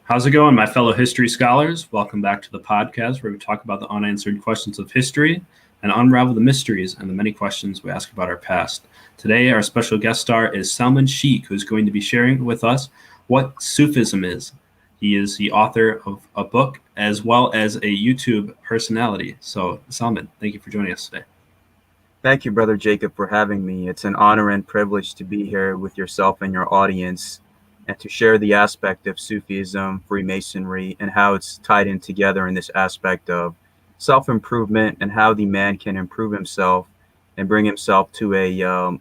How's it going, my fellow history scholars? Welcome back to the podcast where we talk about the unanswered questions of history and unravel the mysteries and the many questions we ask about our past. Today, our special guest star is Salman Sheikh, who's going to be sharing with us what Sufism is. He is the author of a book as well as a YouTube personality. So, Salman, thank you for joining us today. Thank you, Brother Jacob, for having me. It's an honor and privilege to be here with yourself and your audience and to share the aspect of Sufism, Freemasonry, and how it's tied in together in this aspect of self-improvement and how the man can improve himself and bring himself to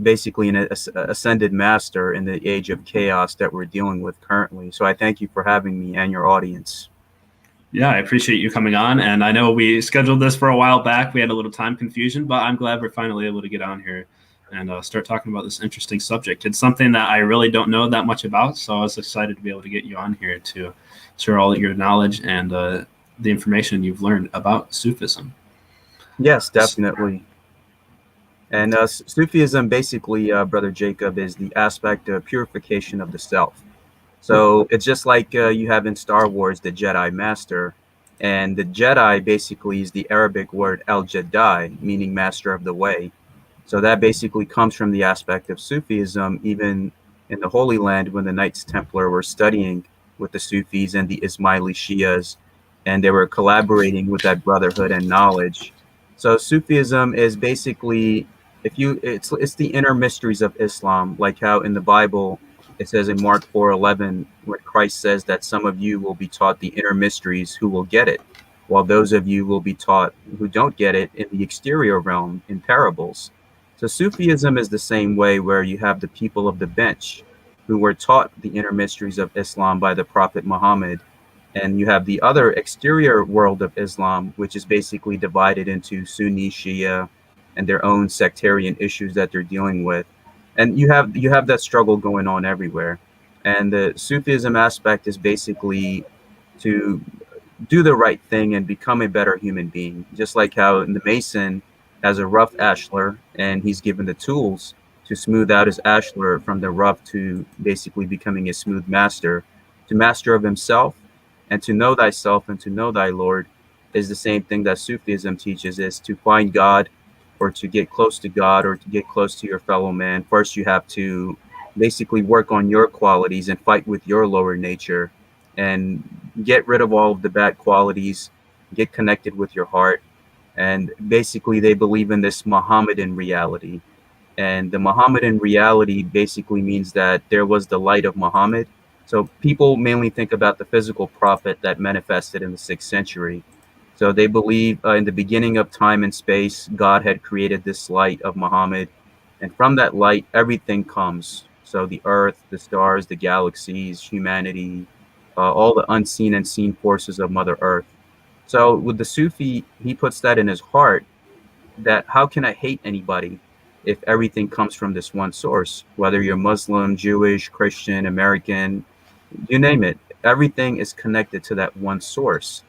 basically an ascended master in the age of chaos that we're dealing with currently. So I thank you for having me and your audience. Yeah, I appreciate you coming on. And I know we scheduled this for a while back. We had a little time confusion, but I'm glad we're finally able to get on here and start talking about this interesting subject. It's something that I really don't know that much about, so I was excited to be able to get you on here to share all your knowledge and the information you've learned about Sufism. Yes, definitely. And Sufism, basically, Brother Jacob, is the aspect of purification of the self. So it's just like you have in Star Wars, the Jedi Master. And the Jedi basically is the Arabic word al-Jedi, meaning master of the way. So that basically comes from the aspect of Sufism, even in the Holy Land when the Knights Templar were studying with the Sufis and the Ismaili Shias, and they were collaborating with that brotherhood and knowledge. So Sufism is basically, it's the inner mysteries of Islam, like how in the Bible it says in Mark 4:11, when Christ says that some of you will be taught the inner mysteries who will get it, while those of you will be taught who don't get it in the exterior realm in parables. So Sufism is the same way, where you have the people of the bench who were taught the inner mysteries of Islam by the Prophet Muhammad. And you have the other exterior world of Islam, which is basically divided into Sunni, Shia, and their own sectarian issues that they're dealing with. And you have that struggle going on everywhere. And the Sufism aspect is basically to do the right thing and become a better human being. Just like how in the Mason has a rough ashlar, and he's given the tools to smooth out his ashlar from the rough to basically becoming a smooth master, to master of himself, and to know thyself and to know thy Lord is the same thing that Sufism teaches, is to find God, or to get close to God, or to get close to your fellow man. First, you have to basically work on your qualities and fight with your lower nature and get rid of all of the bad qualities, get connected with your heart. And basically, they believe in this Mohammedan reality. And the Mohammedan reality basically means that there was the light of Muhammad. So people mainly think about the physical prophet that manifested in the 6th century. So they believe in the beginning of time and space, God had created this light of Muhammad. And from that light, everything comes. So the earth, the stars, the galaxies, humanity, all the unseen and seen forces of Mother Earth. So with the Sufi, he puts that in his heart, that how can I hate anybody if everything comes from this one source? Whether you're Muslim, Jewish, Christian, American, you name it, everything is connected to that one source.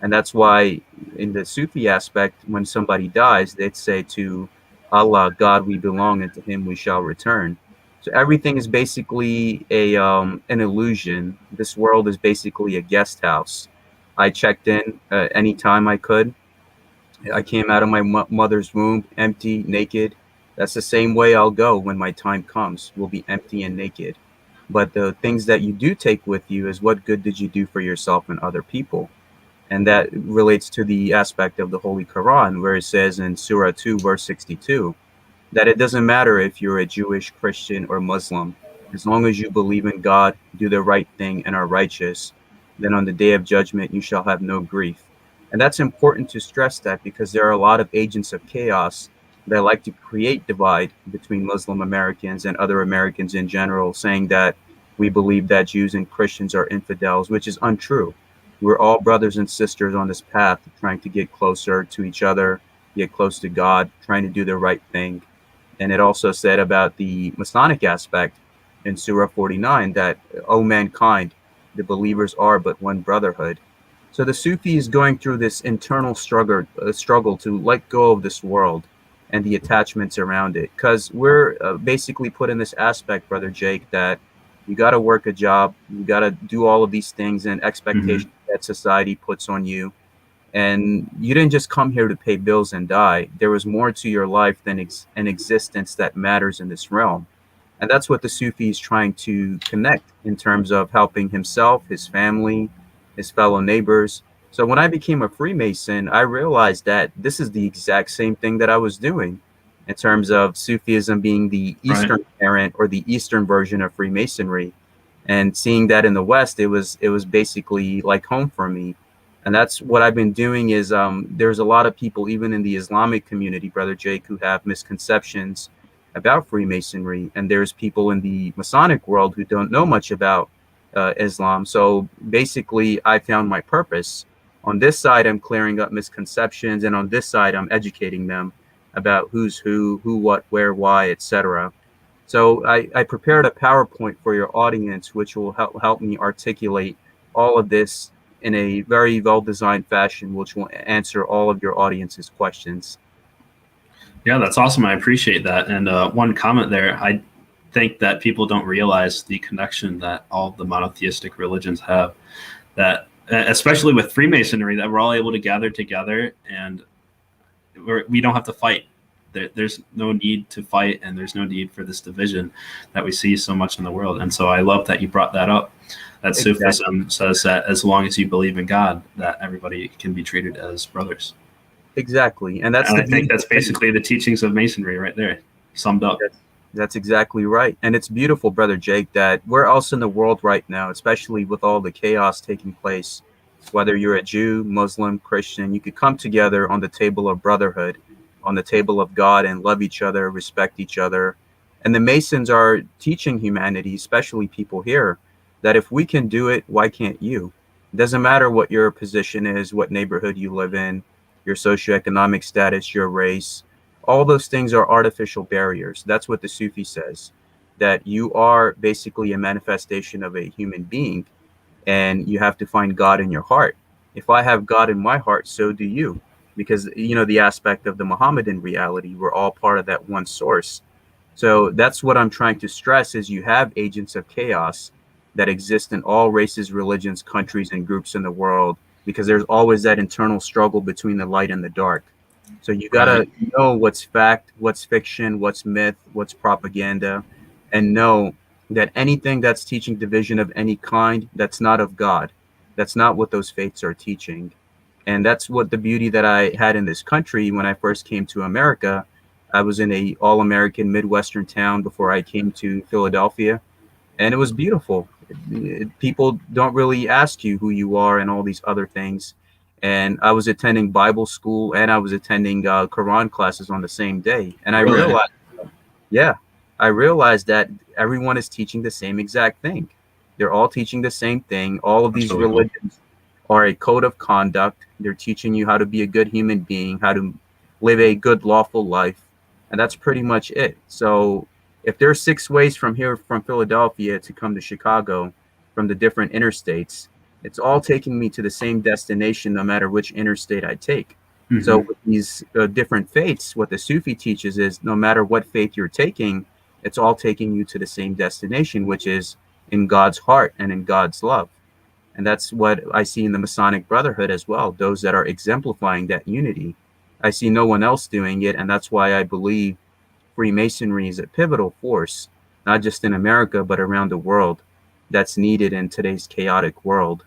And that's why in the Sufi aspect, when somebody dies, they'd say to Allah, God we belong, and to him we shall return. So everything is basically an illusion. This world is basically a guest house. I checked in anytime I could. I came out of my mother's womb empty, naked. That's the same way I'll go when my time comes. We'll be empty and naked. But the things that you do take with you is, what good did you do for yourself and other people? And that relates to the aspect of the Holy Quran, where it says in Surah 2, verse 62, that it doesn't matter if you're a Jewish, Christian, or Muslim. As long as you believe in God, do the right thing, and are righteous, then on the day of judgment you shall have no grief. And that's important to stress that, because there are a lot of agents of chaos that like to create divide between Muslim Americans and other Americans in general, saying that we believe that Jews and Christians are infidels, which is untrue. We're all brothers and sisters on this path, trying to get closer to each other, get close to God, trying to do the right thing. And it also said about the Masonic aspect in Surah 49 that, O mankind, the believers are but one brotherhood. So the Sufi is going through this internal struggle to let go of this world and the attachments around it, because we're basically put in this aspect, Brother Jake, that You got to work a job. You got to do all of these things and expectations that society puts on you. And you didn't just come here to pay bills and die. There was more to your life than an existence that matters in this realm. And that's what the Sufi is trying to connect in terms of helping himself, his family, his fellow neighbors. So when I became a Freemason, I realized that this is the exact same thing that I was doing in terms of Sufism being the Eastern parent or the Eastern version of Freemasonry. And seeing that in the West, it was basically like home for me. And that's what I've been doing is there's a lot of people, even in the Islamic community, Brother Jake, who have misconceptions about Freemasonry. And there's people in the Masonic world who don't know much about Islam. So basically, I found my purpose. On this side, I'm clearing up misconceptions. And on this side, I'm educating them about who's who, what, where, why, etc. So I prepared a PowerPoint for your audience, which will help me articulate all of this in a very well-designed fashion, which will answer all of your audience's questions. Yeah, that's awesome. I appreciate that. And one comment there, I think that people don't realize the connection that all the monotheistic religions have, that especially with Freemasonry, that we're all able to gather together and we don't have to fight. There's no need to fight, and there's no need for this division that we see so much in the world. And so I love that you brought that up, that exactly. Sufism says that as long as you believe in God, that everybody can be treated as brothers. Exactly. And I think that's basically the teachings of Masonry right there, summed up. That's exactly right. And it's beautiful, Brother Jake, that we're also in the world right now, especially with all the chaos taking place. Whether you're a Jew, Muslim, Christian, you could come together on the table of brotherhood, on the table of God, and love each other, respect each other. And the Masons are teaching humanity, especially people here, that if we can do it, why can't you? It doesn't matter what your position is, what neighborhood you live in, your socioeconomic status, your race. All those things are artificial barriers. That's what the Sufi says, that you are basically a manifestation of a human being, and you have to find God in your heart. If I have God in my heart, so do you. Because, you know, the aspect of the Mohammedan reality, we're all part of that one source. So that's what I'm trying to stress is you have agents of chaos that exist in all races, religions, countries, and groups in the world, because there's always that internal struggle between the light and the dark. So you got to know what's fact, what's fiction, what's myth, what's propaganda, and know that anything that's teaching division of any kind, that's not of God. That's not what those faiths are teaching. And that's what the beauty that I had in this country when I first came to America. I was in a all-American Midwestern town before I came to Philadelphia, and it was beautiful. People don't really ask you who you are and all these other things. And I was attending Bible school and I was attending Quran classes on the same day. And I realized that everyone is teaching the same exact thing. They're all teaching the same thing. All of these religions are a code of conduct. They're teaching you how to be a good human being, how to live a good, lawful life. And that's pretty much it. So if there's 6 ways from here, from Philadelphia to come to Chicago, from the different interstates, it's all taking me to the same destination, no matter which interstate I take. So with these different faiths, what the Sufi teaches is no matter what faith you're taking, it's all taking you to the same destination, which is in God's heart and in God's love. And that's what I see in the Masonic Brotherhood as well, those that are exemplifying that unity. I see no one else doing it, and that's why I believe Freemasonry is a pivotal force, not just in America, but around the world, that's needed in today's chaotic world.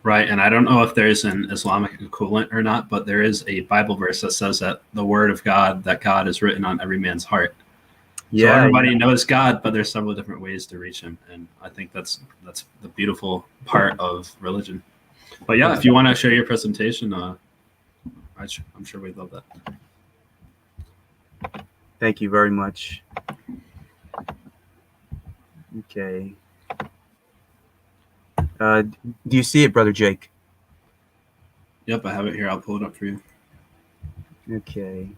Right, and I don't know if there's an Islamic equivalent or not, but there is a Bible verse that says that the word of God, that God is written on every man's heart. So everybody knows God, but there's several different ways to reach him. And I think that's the beautiful part of religion. But yeah, if you want to share your presentation, I'm sure we'd love that. Thank you very much. Okay. Do you see it, Brother Jake? Yep, I have it here. I'll pull it up for you. Okay.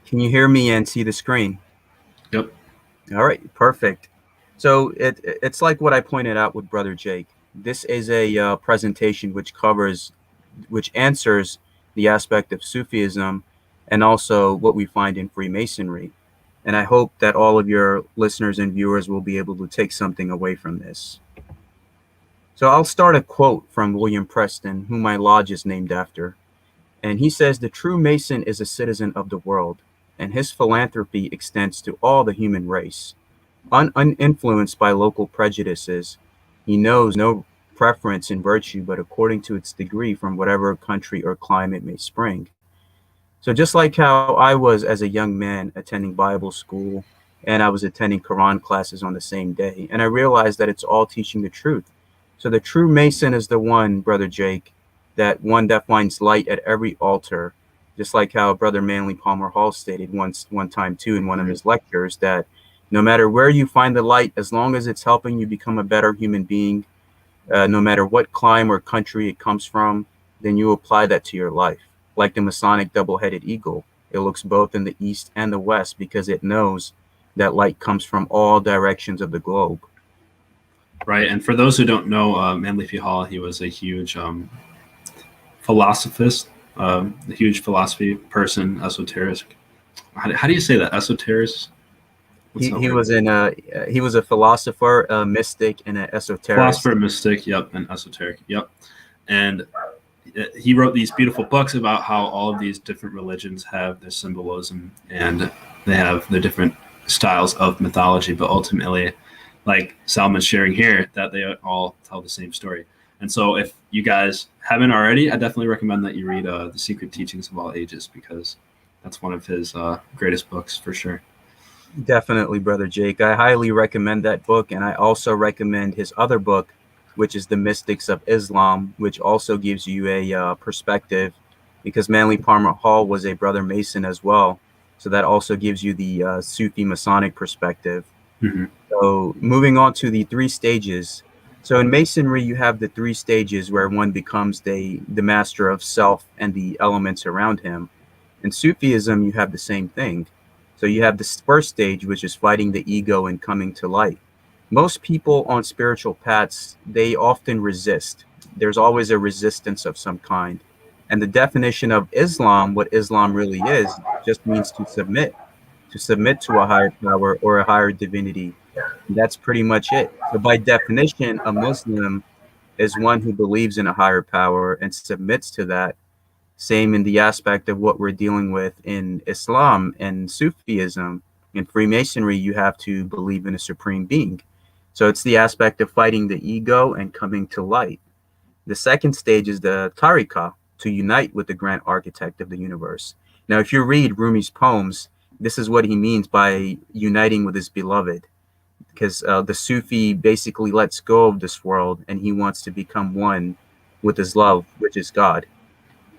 Can you hear me and see the screen? Yep. All right, perfect. So it's like what I pointed out with Brother Jake. This is a presentation which answers the aspect of Sufism, and also what we find in Freemasonry. And I hope that all of your listeners and viewers will be able to take something away from this. So I'll start a quote from William Preston, whom my lodge is named after. And he says, "The true Mason is a citizen of the world, and his philanthropy extends to all the human race. Uninfluenced by local prejudices, he knows no preference in virtue, but according to its degree from whatever country or climate may spring." So just like how I was as a young man attending Bible school, and I was attending Quran classes on the same day, and I realized that it's all teaching the truth. So the true Mason is the one, Brother Jake, that finds light at every altar, just like how Brother Manly Palmer Hall stated one time too in one of his lectures, that no matter where you find the light, as long as it's helping you become a better human being, no matter what clime or country it comes from, then you apply that to your life. Like the Masonic double-headed eagle, it looks both in the east and the west because it knows that light comes from all directions of the globe. Right, and for those who don't know, Manly P. Hall, he was a huge philosophist, a huge philosophy person, esoteric. How do you say that? Esoteric? He was a philosopher, a mystic, and an esoteric. Philosopher, mystic, yep, and esoteric, yep. And he wrote these beautiful books about how all of these different religions have their symbolism and they have their different styles of mythology, but ultimately, like Salman's sharing here, that they all tell the same story. And so if you guys haven't already, I definitely recommend that you read The Secret Teachings of All Ages, because that's one of his greatest books for sure. Definitely, Brother Jake. I highly recommend that book, and I also recommend his other book, which is The Mystics of Islam, which also gives you a perspective, because Manly Palmer Hall was a Brother Mason as well. So that also gives you the Sufi Masonic perspective. Mm-hmm. So moving on to the 3 stages. So in Masonry, you have the 3 stages where one becomes the master of self and the elements around him. In Sufism, you have the same thing. So you have the first stage, which is fighting the ego and coming to light. Most people on spiritual paths, they often resist. There's always a resistance of some kind. And the definition of Islam, what Islam really is, just means to submit to a higher power or a higher divinity. And that's pretty much it. So by definition, a Muslim is one who believes in a higher power and submits to that. Same in the aspect of what we're dealing with in Islam and Sufism. In Freemasonry, you have to believe in a supreme being. So it's the aspect of fighting the ego and coming to light. The second stage is the tariqah, to unite with the grand architect of the universe. Now, if you read Rumi's poems, this is what he means by uniting with his beloved, because the Sufi basically lets go of this world and he wants to become one with his love, which is God.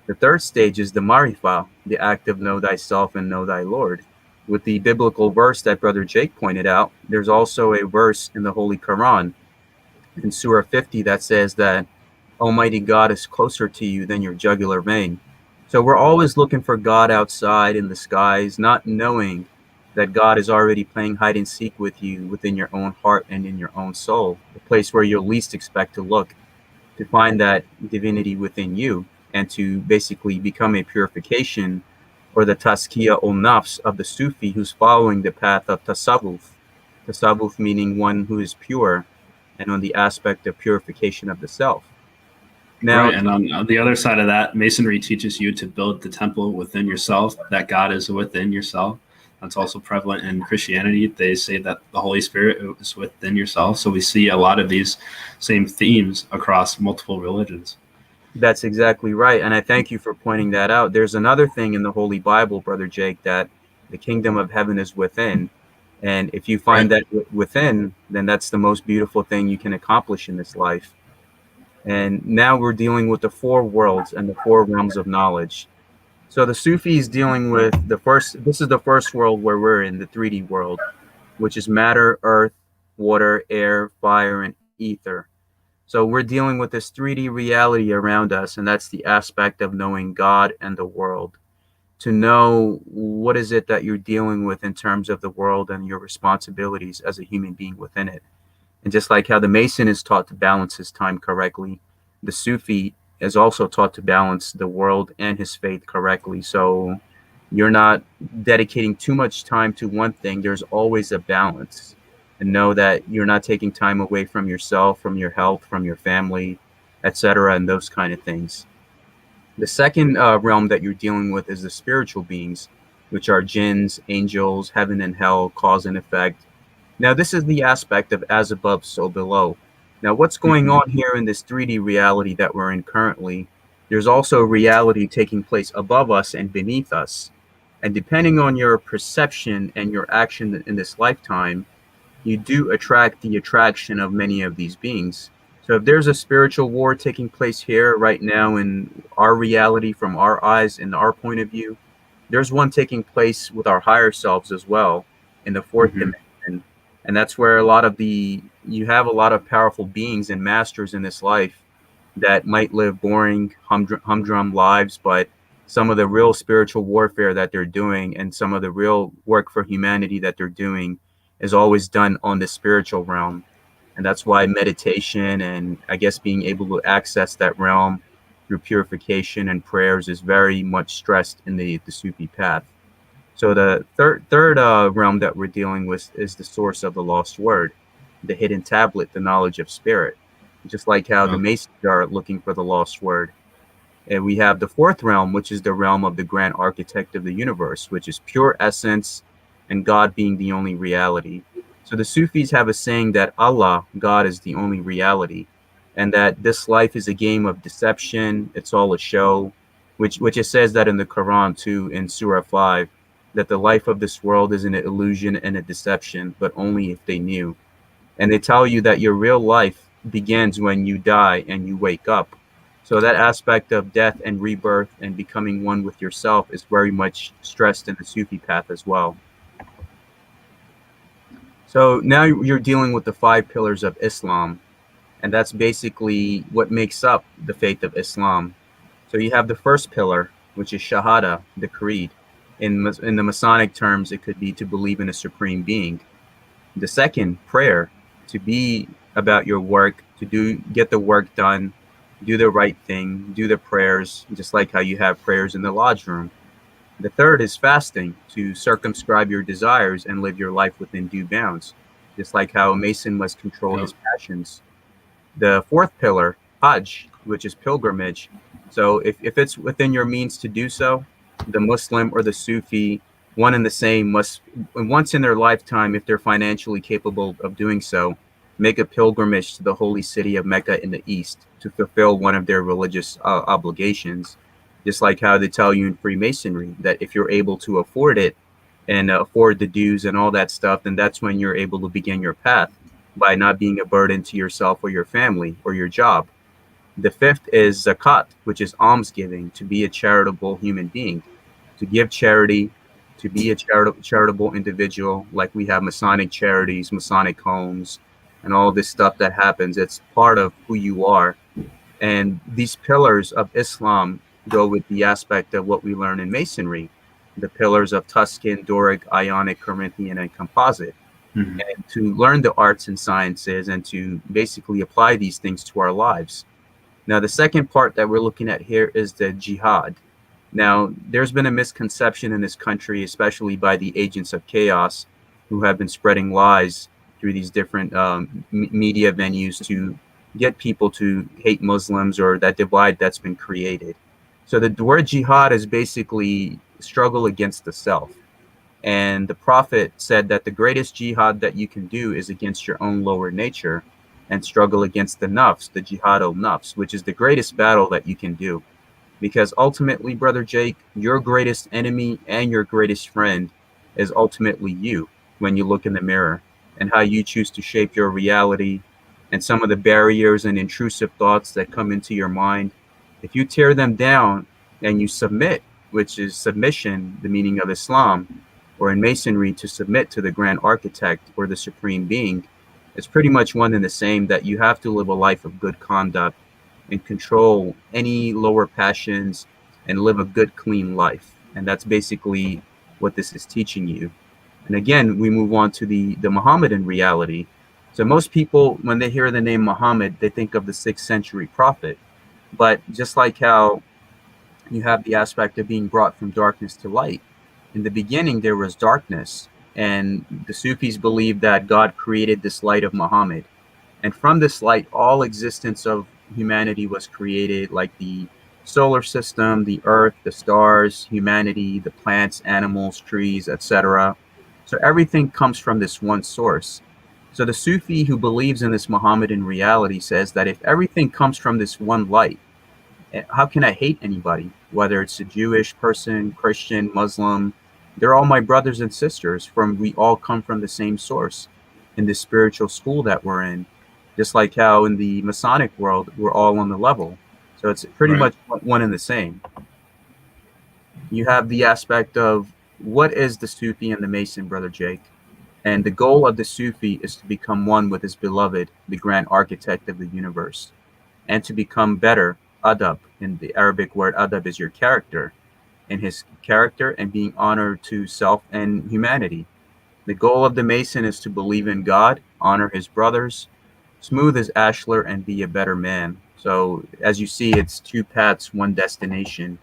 The third stage is the marifah, the act of know thyself and know thy Lord. With the biblical verse that Brother Jake pointed out, there's also a verse in the Holy Quran in Surah 50 that says that Almighty God is closer to you than your jugular vein. So we're always looking for God outside in the skies, not knowing that God is already playing hide and seek with you within your own heart and in your own soul, the place where you'll least expect to look, to find that divinity within you and to basically become a purification, or the taskiya ul nafs of the Sufi who's following the path of tasawwuf. Tasawwuf meaning one who is pure, and on the aspect of purification of the self. Now, right, and on the other side of that, Masonry teaches you to build the temple within yourself, that God is within yourself. That's also prevalent in Christianity. They say that the Holy Spirit is within yourself. So we see a lot of these same themes across multiple religions. That's exactly right. And I thank you for pointing that out. There's another thing in the Holy Bible, Brother Jake, that the kingdom of heaven is within. And if you find that within, then that's the most beautiful thing you can accomplish in this life. And now we're dealing with the 4 worlds and the 4 realms of knowledge. So the Sufi is dealing with this is the first world where we're in, the 3D world, which is matter, earth, water, air, fire, and ether. So we're dealing with this 3D reality around us, and that's the aspect of knowing God and the world. To know what is it that you're dealing with in terms of the world and your responsibilities as a human being within it. And just like how the Mason is taught to balance his time correctly, the Sufi is also taught to balance the world and his faith correctly. So you're not dedicating too much time to one thing. There's always a balance. And know that you're not taking time away from yourself, from your health, from your family, etc., and those kind of things. The second realm that you're dealing with is the spiritual beings, which are jinns, angels, heaven and hell, cause and effect. Now, this is the aspect of as above, so below. Now, what's going Mhm. on here in this 3D reality that we're in currently? There's also reality taking place above us and beneath us. And depending on your perception and your action in this lifetime, you do attract the attraction of many of these beings. So if there's a spiritual war taking place here right now in our reality from our eyes and our point of view, there's one taking place with our higher selves as well in the fourth Mhm. dimension. And that's where you have a lot of powerful beings and masters in this life that might live boring, humdrum lives, but some of the real spiritual warfare that they're doing and some of the real work for humanity that they're doing is always done on the spiritual realm. And that's why meditation and I guess being able to access that realm through purification and prayers is very much stressed in the Sufi path. So the third realm that we're dealing with is the source of the lost word, the hidden tablet, the knowledge of spirit. Just like how the Okay. Masons are looking for the lost word. And we have the fourth realm, which is the realm of the grand architect of the universe, which is pure essence and God being the only reality. So the Sufis have a saying that Allah, God, is the only reality, and that this life is a game of deception. It's all a show, which it says that in the Quran too, in Surah 5, that the life of this world is an illusion and a deception, but only if they knew. And they tell you that your real life begins when you die and you wake up. So that aspect of death and rebirth and becoming one with yourself is very much stressed in the Sufi path as well. So now you're dealing with the five pillars of Islam, and that's basically what makes up the faith of Islam. So you have the first pillar, which is Shahada, the creed. In the Masonic terms, it could be to believe in a supreme being. The second, prayer, to be about your work, to get the work done, do the right thing, do the prayers, just like how you have prayers in the lodge room. The third is fasting, to circumscribe your desires and live your life within due bounds, just like how a Mason must control Yep. his passions. The fourth pillar, Hajj, which is pilgrimage. So if it's within your means to do so, the Muslim or the Sufi, one and the same, must, once in their lifetime, if they're financially capable of doing so, make a pilgrimage to the holy city of Mecca in the east to fulfill one of their religious obligations. Just like how they tell you in Freemasonry that if you're able to afford it and afford the dues and all that stuff, then that's when you're able to begin your path by not being a burden to yourself or your family or your job. The fifth is zakat, which is almsgiving, to be a charitable human being, to give charity, to be a charitable individual. Like we have Masonic charities, Masonic homes, and all this stuff that happens. It's part of who you are. And these pillars of Islam go with the aspect of what we learn in Masonry, the pillars of Tuscan, Doric, Ionic, Corinthian, and Composite, Mhm. and to learn the arts and sciences and to basically apply these things to our lives. Now, the second part that we're looking at here is the jihad. Now, there's been a misconception in this country, especially by the agents of chaos who have been spreading lies through these different media venues to get people to hate Muslims or that divide that's been created. So the word jihad is basically struggle against the self. And the Prophet said that the greatest jihad that you can do is against your own lower nature and struggle against the nafs, the jihad al nafs, which is the greatest battle that you can do. Because ultimately, Brother Jake, your greatest enemy and your greatest friend is ultimately you when you look in the mirror and how you choose to shape your reality and some of the barriers and intrusive thoughts that come into your mind. If you tear them down and you submit, which is submission, the meaning of Islam, or in Masonry, to submit to the grand architect or the supreme being, it's pretty much one and the same that you have to live a life of good conduct and control any lower passions and live a good, clean life. And that's basically what this is teaching you. And again, we move on to the Muhammadan reality. So most people, when they hear the name Muhammad, they think of the 6th century prophet. But just like how you have the aspect of being brought from darkness to light, in the beginning there was darkness, and the Sufis believed that God created this light of Muhammad. And from this light, all existence of humanity was created, like the solar system, the earth, the stars, humanity, the plants, animals, trees, etc. So everything comes from this one source. So the Sufi who believes in this Mohammedan reality says that if everything comes from this one light, how can I hate anybody? Whether it's a Jewish person, Christian, Muslim, they're all my brothers and sisters. We all come from the same source in this spiritual school that we're in. Just like how in the Masonic world, we're all on the level. So it's pretty much one and the same. You have the aspect of what is the Sufi and the Mason, Brother Jake? And the goal of the Sufi is to become one with his beloved, the grand architect of the universe, and to become better. Adab, in the Arabic word adab is your character, in his character and being honored to self and humanity. The goal of the Mason is to believe in God, honor his brothers, smooth his ashlar, and be a better man. So as you see, it's two paths, one destination.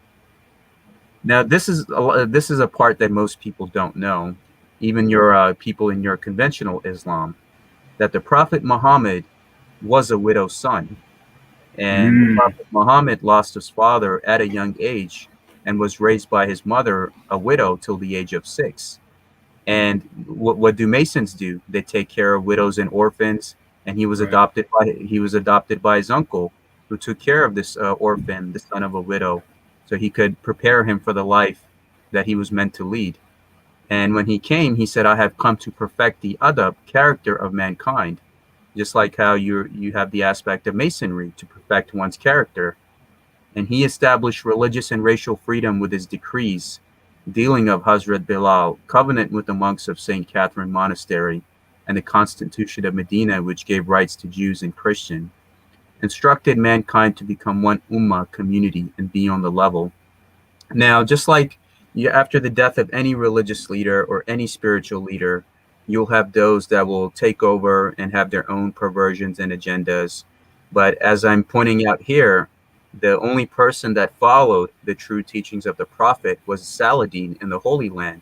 Now this is a part that most people don't know, even your people in your conventional Islam, that the Prophet Muhammad was a widow's son. And the Prophet Muhammad lost his father at a young age and was raised by his mother, a widow, till the age of 6. And what do Masons do? They take care of widows and orphans. And he was adopted by his uncle, who took care of this orphan, the son of a widow, so he could prepare him for the life that he was meant to lead. And when he came, he said, "I have come to perfect the adab, character of mankind." Just like how you have the aspect of Masonry to perfect one's character. And he established religious and racial freedom with his decrees, dealing of Hazrat Bilal, covenant with the monks of St. Catherine Monastery, and the Constitution of Medina, which gave rights to Jews and Christians, instructed mankind to become one ummah community and be on the level. Now, just like after the death of any religious leader or any spiritual leader, you'll have those that will take over and have their own perversions and agendas. But as I'm pointing out here, the only person that followed the true teachings of the Prophet was Saladin in the Holy Land,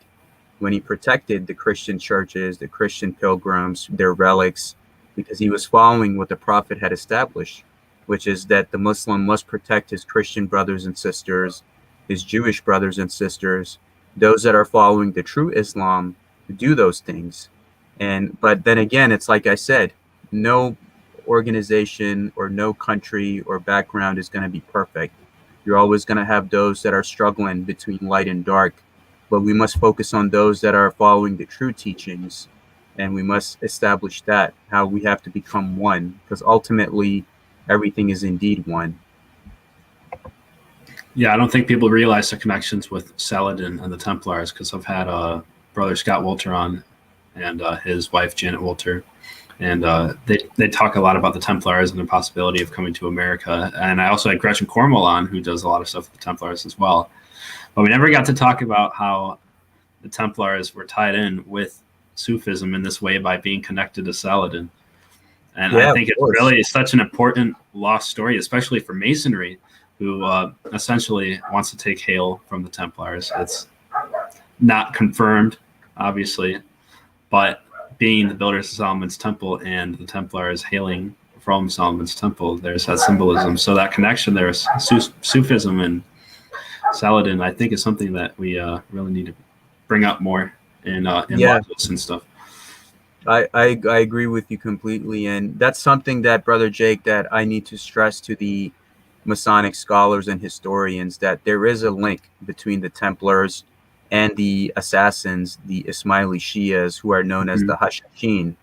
when he protected the Christian churches, the Christian pilgrims, their relics, because he was following what the Prophet had established, which is that the Muslim must protect his Christian brothers and sisters, his Jewish brothers and sisters, those that are following the true Islam, do those things. But then again, it's like I said, no organization or no country or background is going to be perfect. You're always going to have those that are struggling between light and dark, but we must focus on those that are following the true teachings, and we must establish that, how we have to become one, because ultimately everything is indeed one. Yeah, I don't think people realize the connections with Saladin and the Templars, because I've had brother Scott Wolter on and his wife Janet Wolter, and they talk a lot about the Templars and the possibility of coming to America. And I also had Gretchen Cornwell on, who does a lot of stuff with the Templars as well. But we never got to talk about how the Templars were tied in with Sufism in this way by being connected to Saladin. And I think it's really such an important lost story, especially for Masonry, who essentially wants to take hail from the Templars. It's not confirmed, obviously, but being the builders of Solomon's Temple and the Templars hailing from Solomon's Temple, there's that symbolism. So that connection there is Sufism and Saladin, I think, is something that we really need to bring up more in modules and stuff. I agree with you completely, and that's something that, Brother Jake, that I need to stress to the Masonic scholars and historians, that there is a link between the Templars and the assassins, the Ismaili Shias, who are known as the Hashashin,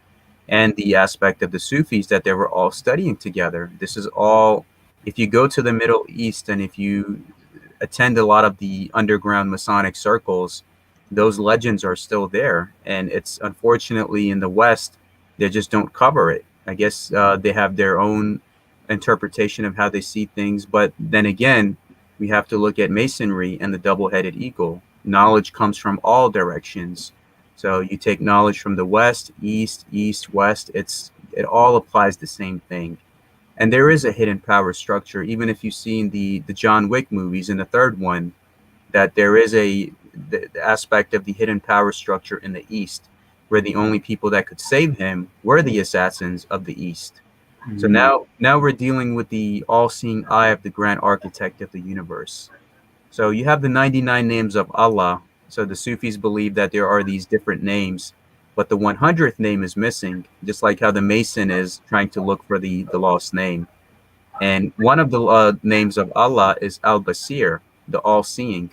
and the aspect of the Sufis, that they were all studying together. This is all, if you go to the Middle East and if you attend a lot of the underground Masonic circles, those legends are still there. And it's unfortunately in the West, they just don't cover it. I guess they have their own interpretation of how they see things. But then again, we have to look at Masonry and the double-headed eagle. Knowledge comes from all directions. So you take knowledge from the West, East, West. It all applies the same thing. And there is a hidden power structure, even if you've seen the John Wick movies in the third one, that there is the aspect of the hidden power structure in the East, where the only people that could save him were the assassins of the East. So now we're dealing with the all-seeing eye of the grand architect of the universe. So you have the 99 names of Allah. So the Sufis believe that there are these different names, but the 100th name is missing, just like how the Mason is trying to look for the lost name. And one of the names of Allah is Al-Basir, the all-seeing.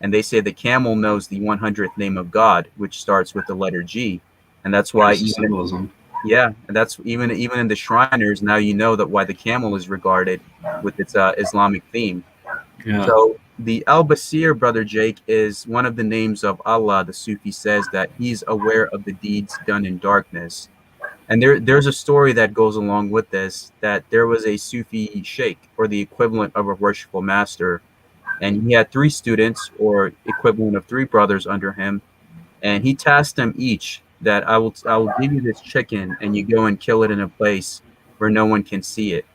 And they say the camel knows the 100th name of God, which starts with the letter G. And that's why symbolism. Yeah, and that's even in the Shriners, now you know that why the camel is regarded with its Islamic theme. Yeah. So the Al-Basir, Brother Jake, is one of the names of Allah. The Sufi says that he's aware of the deeds done in darkness. And there's a story that goes along with this, that there was a Sufi sheikh, or the equivalent of a worshipful master, and he had 3 students, or equivalent of 3 brothers under him, and he tasked them each that I will give you this chicken, and you go and kill it in a place where no one can see it.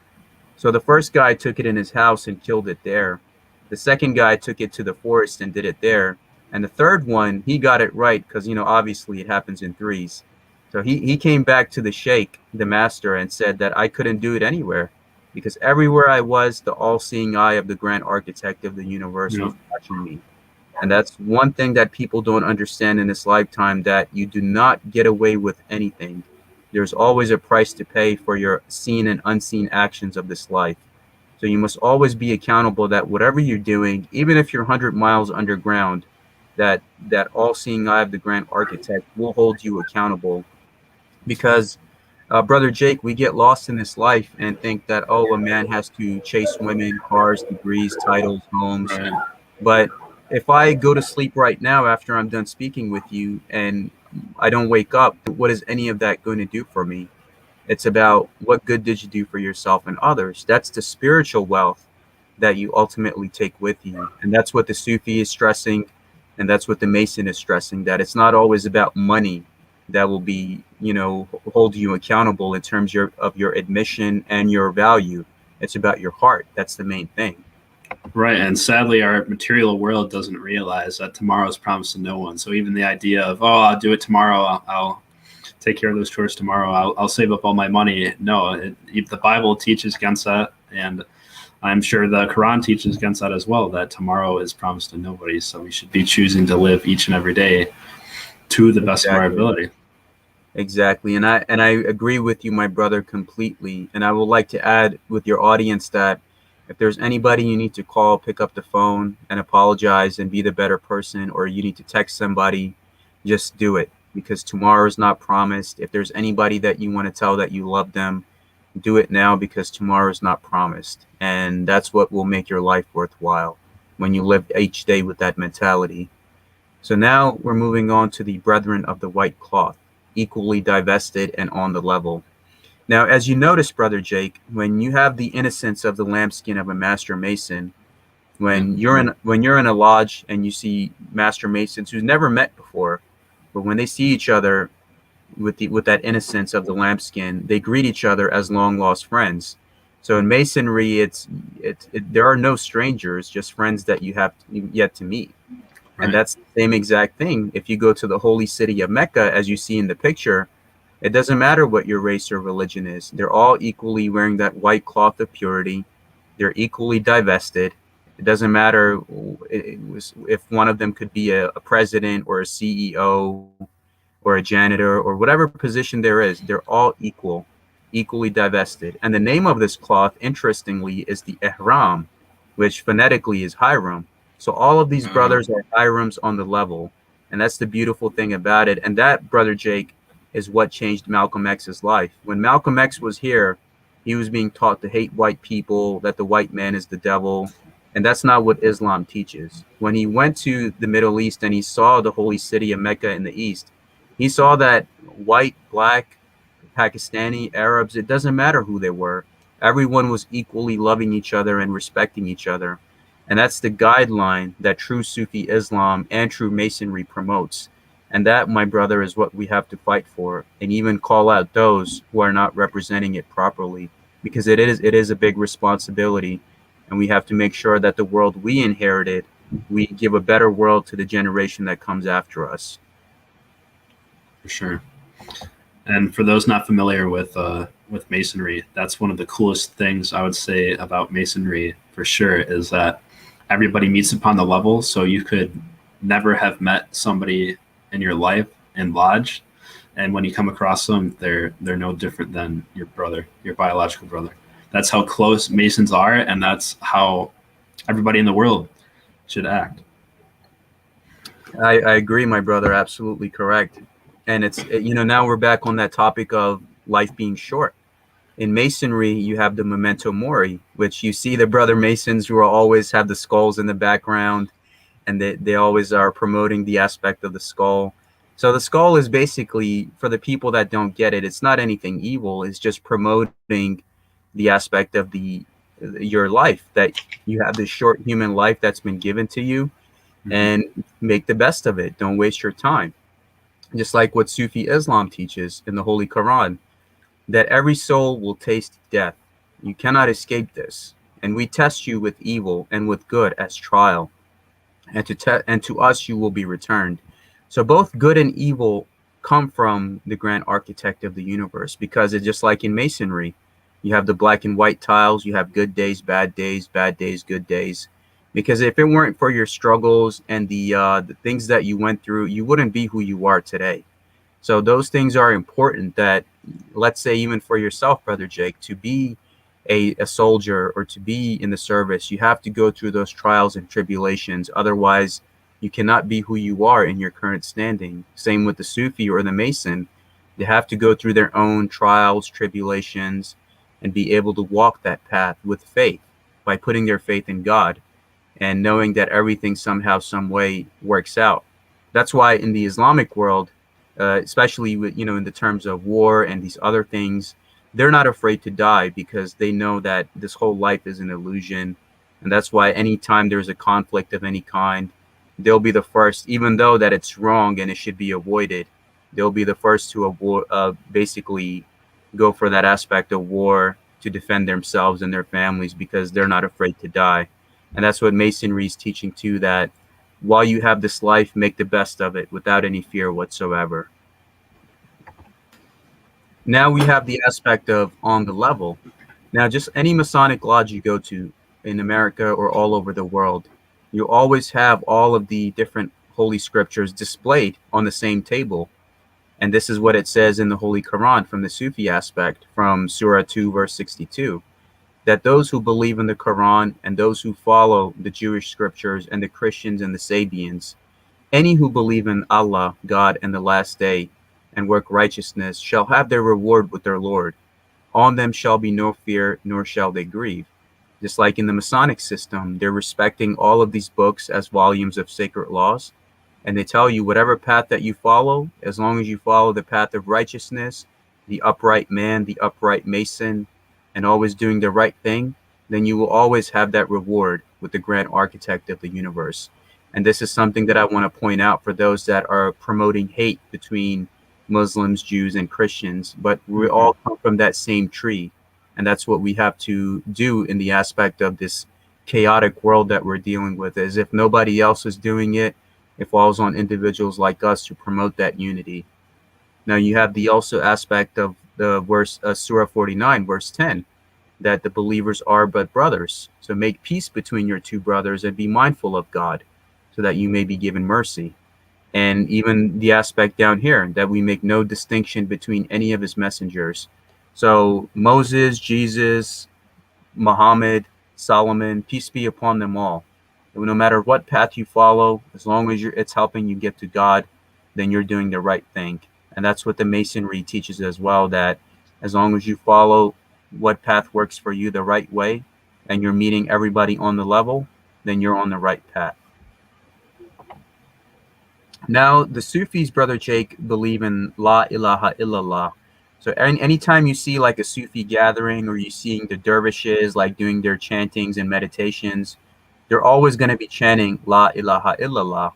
So the first guy took it in his house and killed it there. The second guy took it to the forest and did it there. And the third one, he got it right, because, obviously it happens in threes. So he came back to the sheikh, the master, and said that I couldn't do it anywhere, because everywhere I was, the all-seeing eye of the grand architect of the universe was watching me. And that's one thing that people don't understand in this lifetime, that you do not get away with anything. There's always a price to pay for your seen and unseen actions of this life. So you must always be accountable that whatever you're doing, even if you're 100 miles underground, that all-seeing eye of the grand architect will hold you accountable. Because, Brother Jake, we get lost in this life and think that, a man has to chase women, cars, degrees, titles, homes. Right. But if I go to sleep right now after I'm done speaking with you and I don't wake up, what is any of that going to do for me? It's about what good did you do for yourself and others. That's the spiritual wealth that you ultimately take with you. And that's what the Sufi is stressing, and that's what the Mason is stressing, that it's not always about money that will be, hold you accountable in terms of your admission and your value. It's about your heart. That's the main thing. Right, and sadly, our material world doesn't realize that tomorrow is promised to no one. So even the idea of, I'll do it tomorrow, I'll take care of those chores tomorrow, I'll save up all my money. No, the Bible teaches against that, and I'm sure the Quran teaches against that as well, that tomorrow is promised to nobody. So we should be choosing to live each and every day to the best of our ability. Exactly, and I agree with you, my brother, completely. And I would like to add with your audience that if there's anybody you need to call, pick up the phone and apologize and be the better person, or you need to text somebody, just do it, because tomorrow is not promised. If there's anybody that you want to tell that you love them, do it now, because tomorrow is not promised. And that's what will make your life worthwhile, when you live each day with that mentality. So now we're moving on to the brethren of the white cloth, equally divested and on the level. Now, as you notice, Brother Jake, when you have the innocence of the lambskin of a master mason, when you're in a lodge and you see master masons who've never met before, but when they see each other with that innocence of the lambskin, they greet each other as long lost friends. So in masonry, there are no strangers, just friends that you have yet to meet. Right. And that's the same exact thing. If you go to the holy city of Mecca, as you see in the picture, it doesn't matter what your race or religion is. They're all equally wearing that white cloth of purity. They're equally divested. It doesn't matter if one of them could be a president or a CEO or a janitor or whatever position there is. They're all equally divested. And the name of this cloth, interestingly, is the ihram, which phonetically is Hiram. So all of these brothers are Hirams on the level. And that's the beautiful thing about it. And that, Brother Jake, is what changed Malcolm X's life. When Malcolm X was here, he was being taught to hate white people, that the white man is the devil. And that's not what Islam teaches. When he went to the Middle East and he saw the holy city of Mecca in the East, he saw that white, black, Pakistani, Arabs, it doesn't matter who they were. Everyone was equally loving each other and respecting each other. And that's the guideline that true Sufi Islam and true Masonry promotes. And that, my brother, is what we have to fight for, and even call out those who are not representing it properly. because it is a big responsibility, and we have to make sure that the world we inherited, we give a better world to the generation that comes after us. For sure. And for those not familiar with Masonry, that's one of the coolest things I would say about Masonry for sure, is that everybody meets upon the level. So you could never have met somebody in your life in lodge, and when you come across them, they're no different than your brother, your biological brother. That's how close Masons are, and that's how everybody in the world should act. I agree, my brother. Absolutely correct. And now we're back on that topic of life being short. In Masonry, you have the Memento Mori, which you see the brother Masons who always have the skulls in the background, and they always are promoting the aspect of the skull. So the skull is basically, for the people that don't get it, it's not anything evil. It's just promoting the aspect of your life, that you have this short human life that's been given to you, and make the best of it. Don't waste your time. Just like what Sufi Islam teaches in the Holy Quran, that every soul will taste death. You cannot escape this. And we test you with evil and with good as trial. And to us you will be returned. So both good and evil come from the grand architect of the universe, because it's just like in Masonry. You have the black and white tiles. You have good days, bad days, good days. Because if it weren't for your struggles and the things that you went through, you wouldn't be who you are today. So those things are important, that, let's say, even for yourself, Brother Jake, to be a soldier or to be in the service, you have to go through those trials and tribulations. Otherwise, you cannot be who you are in your current standing. Same with the Sufi or the Mason. They have to go through their own trials, tribulations, and be able to walk that path with faith, by putting their faith in God and knowing that everything somehow, some way works out. That's why in the Islamic world, especially with, in the terms of war and these other things, they're not afraid to die, because they know that this whole life is an illusion. And that's why anytime there's a conflict of any kind, they'll be the first, even though that it's wrong and it should be avoided, they'll be the first to basically go for that aspect of war to defend themselves and their families, because they're not afraid to die. And that's what Masonry is teaching too, that while you have this life, make the best of it without any fear whatsoever. Now we have the aspect of on the level. Now, just any Masonic lodge you go to in America or all over the world, you always have all of the different holy scriptures displayed on the same table. And this is what it says in the Holy Quran from the Sufi aspect, from Surah 2, verse 62. That those who believe in the Quran and those who follow the Jewish scriptures and the Christians and the Sabians, any who believe in Allah, God, and the last day, and work righteousness, shall have their reward with their Lord. On them shall be no fear, nor shall they grieve. Just like in the Masonic system, they're respecting all of these books as volumes of sacred laws, and they tell you whatever path that you follow, as long as you follow the path of righteousness, the upright man, the upright Mason, and always doing the right thing, then you will always have that reward with the grand architect of the universe. And this is something that I want to point out for those that are promoting hate between Muslims, Jews, and Christians. But we all come from that same tree. And that's what we have to do in the aspect of this chaotic world that we're dealing with. As if nobody else is doing it, it falls on individuals like us to promote that unity. Now you have the also aspect of the verse, Surah 49, verse 10, that the believers are but brothers. So make peace between your two brothers and be mindful of God, so that you may be given mercy. And even the aspect down here, that we make no distinction between any of his messengers. So Moses, Jesus, Muhammad, Solomon, peace be upon them all. And no matter what path you follow, as long as it's helping you get to God, then you're doing the right thing. And that's what the Masonry teaches as well, that as long as you follow what path works for you the right way, and you're meeting everybody on the level, then you're on the right path. Now, the Sufis, Brother Jake, believe in La ilaha illallah. So anytime you see like a Sufi gathering, or you're seeing the dervishes like doing their chantings and meditations, they're always going to be chanting La ilaha illallah.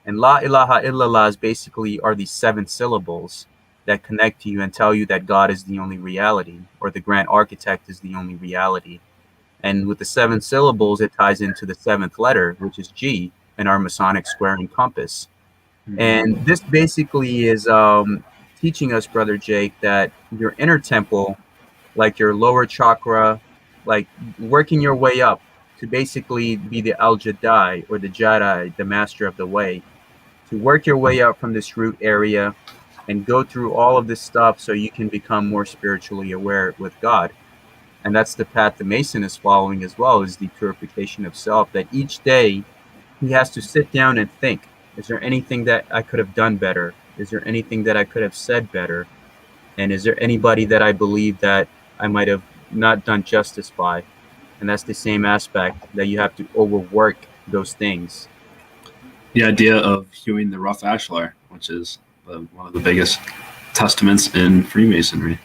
And La ilaha illallah is basically are these 7 syllables that connect to you and tell you that God is the only reality, or the Grand Architect is the only reality. And with the 7 syllables, it ties into the 7th letter, which is G, in our Masonic square and compass. And this basically is teaching us, Brother Jake, that your inner temple, like your lower chakra, like working your way up to basically be the Al Jedi, or the Jedi, the master of the way, to work your way up from this root area and go through all of this stuff so you can become more spiritually aware with God. And that's the path the Mason is following as well, is the purification of self, that each day he has to sit down and think, is there anything that I could have done better? Is there anything that I could have said better? And is there anybody that I believe that I might have not done justice by? And that's the same aspect, that you have to overwork those things. The idea of hewing the rough ashlar, which is one of the biggest testaments in Freemasonry.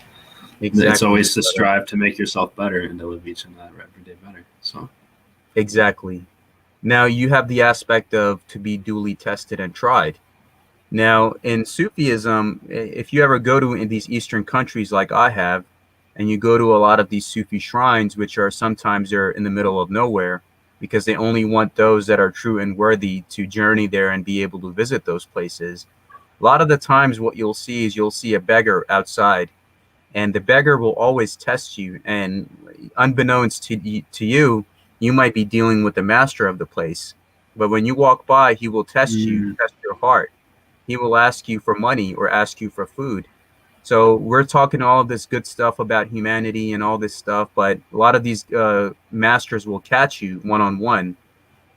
Exactly. It's always to strive to make yourself better and to live each and every day better. So exactly. Now you have the aspect of to be duly tested and tried. Now in Sufism, if you ever go to in these Eastern countries like I have, and you go to a lot of these Sufi shrines, which are sometimes they're in the middle of nowhere, because they only want those that are true and worthy to journey there and be able to visit those places. A lot of the times what you'll see is you'll see a beggar outside, and the beggar will always test you. And unbeknownst to you, you might be dealing with the master of the place. But when you walk by, he will test you, test your heart. He will ask you for money or ask you for food. So we're talking all of this good stuff about humanity and all this stuff, but a lot of these masters will catch you one-on-one,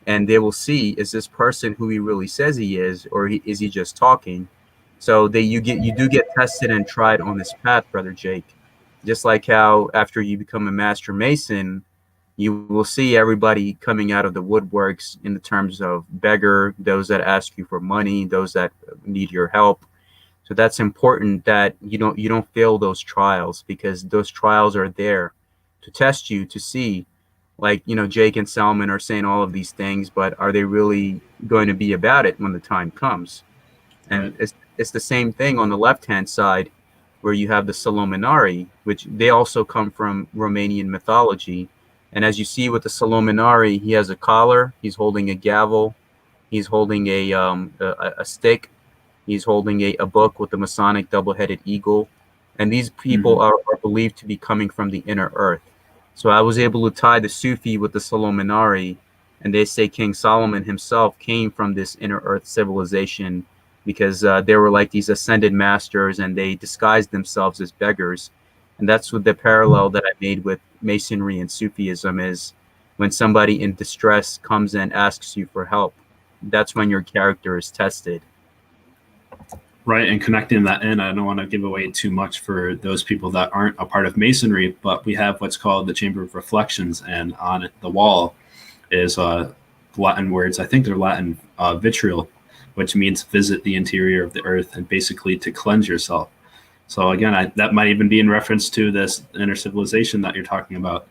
and they will see, is this person who he really says he is, or is he just talking? So you do get tested and tried on this path, Brother Jake. Just like how after you become a Master Mason, you will see everybody coming out of the woodworks in the terms of beggar, those that ask you for money, those that need your help. So that's important that you don't fail those trials, because those trials are there to test you, to see, like, Jake and Salman are saying all of these things, but are they really going to be about it when the time comes? And it's the same thing on the left-hand side, where you have the Salomonari, which they also come from Romanian mythology. And as you see with the Salomonari, he has a collar, he's holding a gavel, he's holding a stick, he's holding a book with the Masonic double-headed eagle. And these people are believed to be coming from the inner earth. So I was able to tie the Sufi with the Salomonari, and they say King Solomon himself came from this inner earth civilization, because they were like these ascended masters, and they disguised themselves as beggars. And that's what the parallel that I made with Masonry and Sufism is, when somebody in distress comes and asks you for help, that's when your character is tested. Right, and connecting that in, I don't want to give away too much for those people that aren't a part of Masonry, but we have what's called the Chamber of Reflections, and on the wall is Latin words, I think they're Latin, vitriol, which means visit the interior of the earth, and basically to cleanse yourself. So again, that might even be in reference to this inner civilization that you're talking about.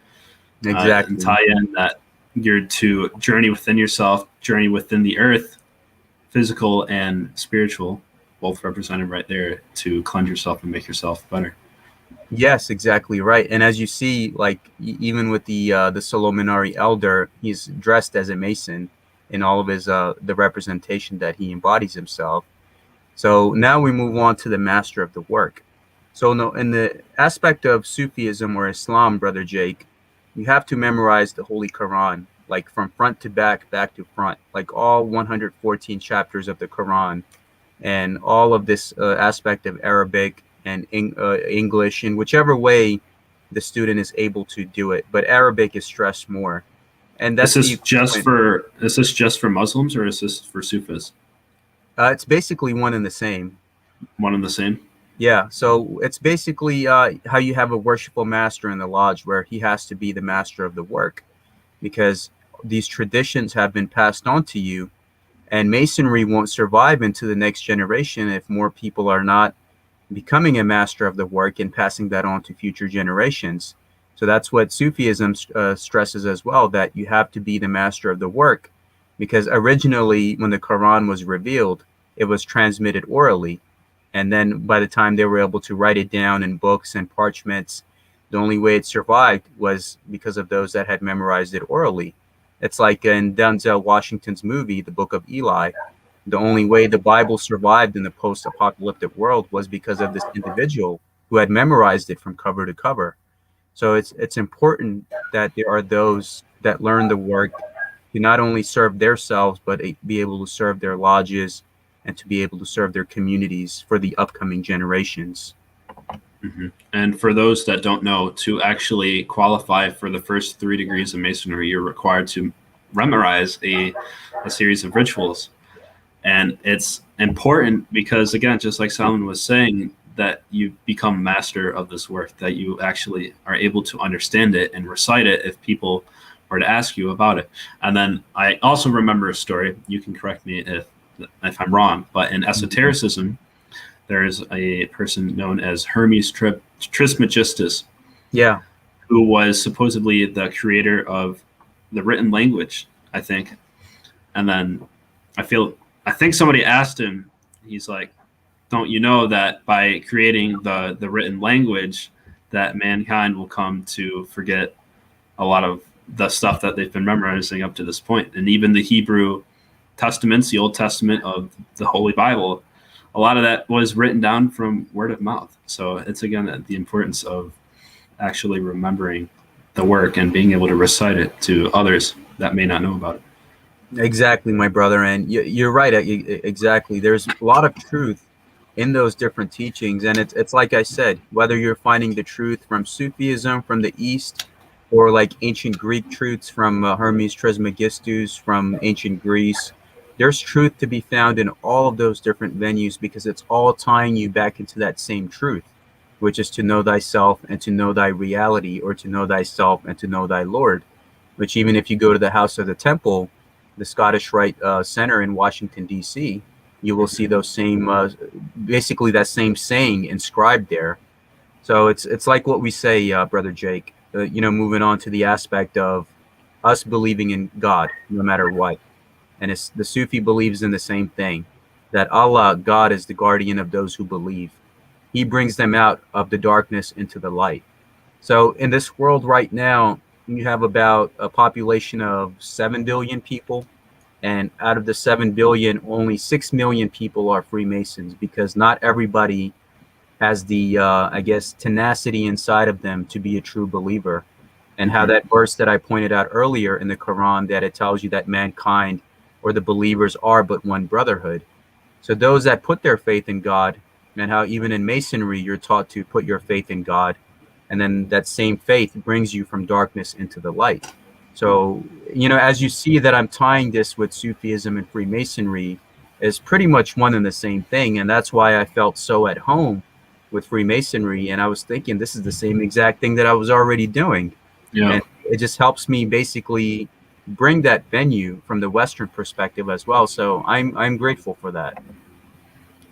Exactly. And tie in that you're to journey within yourself, journey within the earth, physical and spiritual, both represented right there, to cleanse yourself and make yourself better. Yes, exactly right. And as you see, like even with the Salomonari elder, he's dressed as a Mason in all of his the representation that he embodies himself. So now we move on to the master of the work. So in the aspect of Sufism or Islam, Brother Jake, you have to memorize the Holy Quran, like from front to back, back to front, like all 114 chapters of the Quran, and all of this aspect of Arabic and English, in whichever way the student is able to do it. But Arabic is stressed more. And that's is this just for Muslims, or is this for Sufis? It's basically one and the same. One and the same? Yeah. So it's basically how you have a worshipful master in the lodge, where he has to be the master of the work, because these traditions have been passed on to you, and Masonry won't survive into the next generation if more people are not becoming a master of the work and passing that on to future generations. So that's what Sufism stresses as well, that you have to be the master of the work, because originally when the Quran was revealed, it was transmitted orally. And then by the time they were able to write it down in books and parchments, the only way it survived was because of those that had memorized it orally. It's like in Denzel Washington's movie, The Book of Eli. The only way the Bible survived in the post-apocalyptic world was because of this individual who had memorized it from cover to cover. So it's important that there are those that learn the work to not only serve themselves, but be able to serve their lodges and to be able to serve their communities for the upcoming generations. Mm-hmm. And for those that don't know, to actually qualify for the first 3 degrees of Masonry, you're required to memorize a series of rituals. And it's important because, again, just like Salman was saying, that you become master of this work, that you actually are able to understand it and recite it if people were to ask you about it. And then I also remember a story, you can correct me if I'm wrong, but in esotericism, there's a person known as Hermes Trismegistus, Yeah, who was supposedly the creator of the written language, I think. And then I think somebody asked him, he's like, don't you know that by creating the written language that mankind will come to forget a lot of the stuff that they've been memorizing up to this point? And even the Hebrew Testaments, the Old Testament of the Holy Bible, a lot of that was written down from word of mouth. So it's, again, the importance of actually remembering the work and being able to recite it to others that may not know about it. exactly, my brother. And you're right. Exactly. There's a lot of truth in those different teachings. And it's like I said, whether you're finding the truth from Sufism from the East, or like ancient Greek truths from Hermes Trismegistus from ancient Greece, there's truth to be found in all of those different venues, because it's all tying you back into that same truth, which is to know thyself and to know thy reality, or to know thyself and to know thy Lord, which even if you go to the House of the Temple, the Scottish Rite Center in Washington, D.C., you will see those same, basically that same saying inscribed there. So it's like what we say, Brother Jake, moving on to the aspect of us believing in God no matter what. And the Sufi believes in the same thing, that Allah, God, is the guardian of those who believe. He brings them out of the darkness into the light. So in this world right now, you have about a population of 7 billion people. And out of the 7 billion, only 6 million people are Freemasons, because not everybody has the, I guess, tenacity inside of them to be a true believer. And how that verse that I pointed out earlier in the Quran, that it tells you that mankind or the believers are but one brotherhood. So those that put their faith in God, and how even in Masonry, you're taught to put your faith in God, and then that same faith brings you from darkness into the light. So, as you see that I'm tying this with Sufism and Freemasonry, is pretty much one and the same thing. And that's why I felt so at home with Freemasonry. And I was thinking this is the same exact thing that I was already doing. Yeah. And it just helps me basically bring that venue from the Western perspective as well. So I'm grateful for that.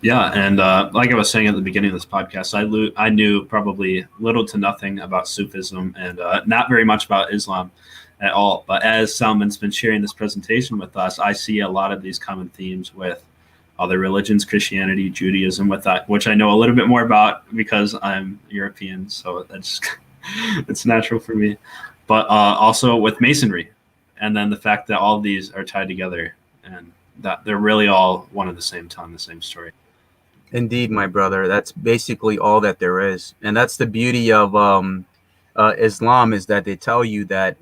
Yeah, and like I was saying at the beginning of this podcast, I knew probably little to nothing about Sufism and not very much about Islam at all. But as Salman's been sharing this presentation with us, I see a lot of these common themes with other religions, Christianity, Judaism, with that, which I know a little bit more about because I'm European, so that's it's natural for me. But also with Masonry, and then the fact that all of these are tied together and that they're really all one and the same time, the same story. Indeed, my brother. That's basically all that there is. And that's the beauty of Islam, is that they tell you that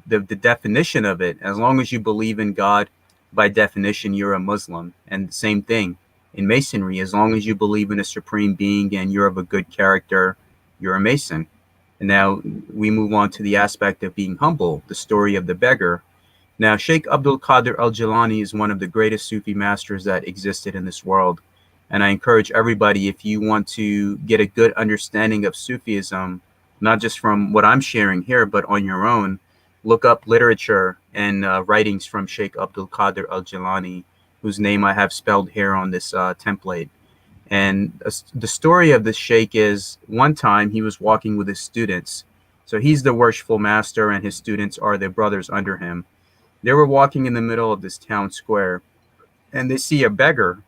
the definition of it, as long as you believe in God, by definition, you're a Muslim. And the same thing in Masonry, as long as you believe in a supreme being and you're of a good character, you're a Mason. And now we move on to the aspect of being humble, the story of the beggar. Now, Sheikh Abdul Qadir al-Jilani is one of the greatest Sufi masters that existed in this world. And I encourage everybody, if you want to get a good understanding of Sufism, not just from what I'm sharing here, but on your own, look up literature and writings from Sheikh Abdul Qadir al-Jilani, whose name I have spelled here on this template. And the story of this sheikh is, one time he was walking with his students. So he's the worshipful master and his students are the brothers under him. They were walking in the middle of this town square and they see a beggar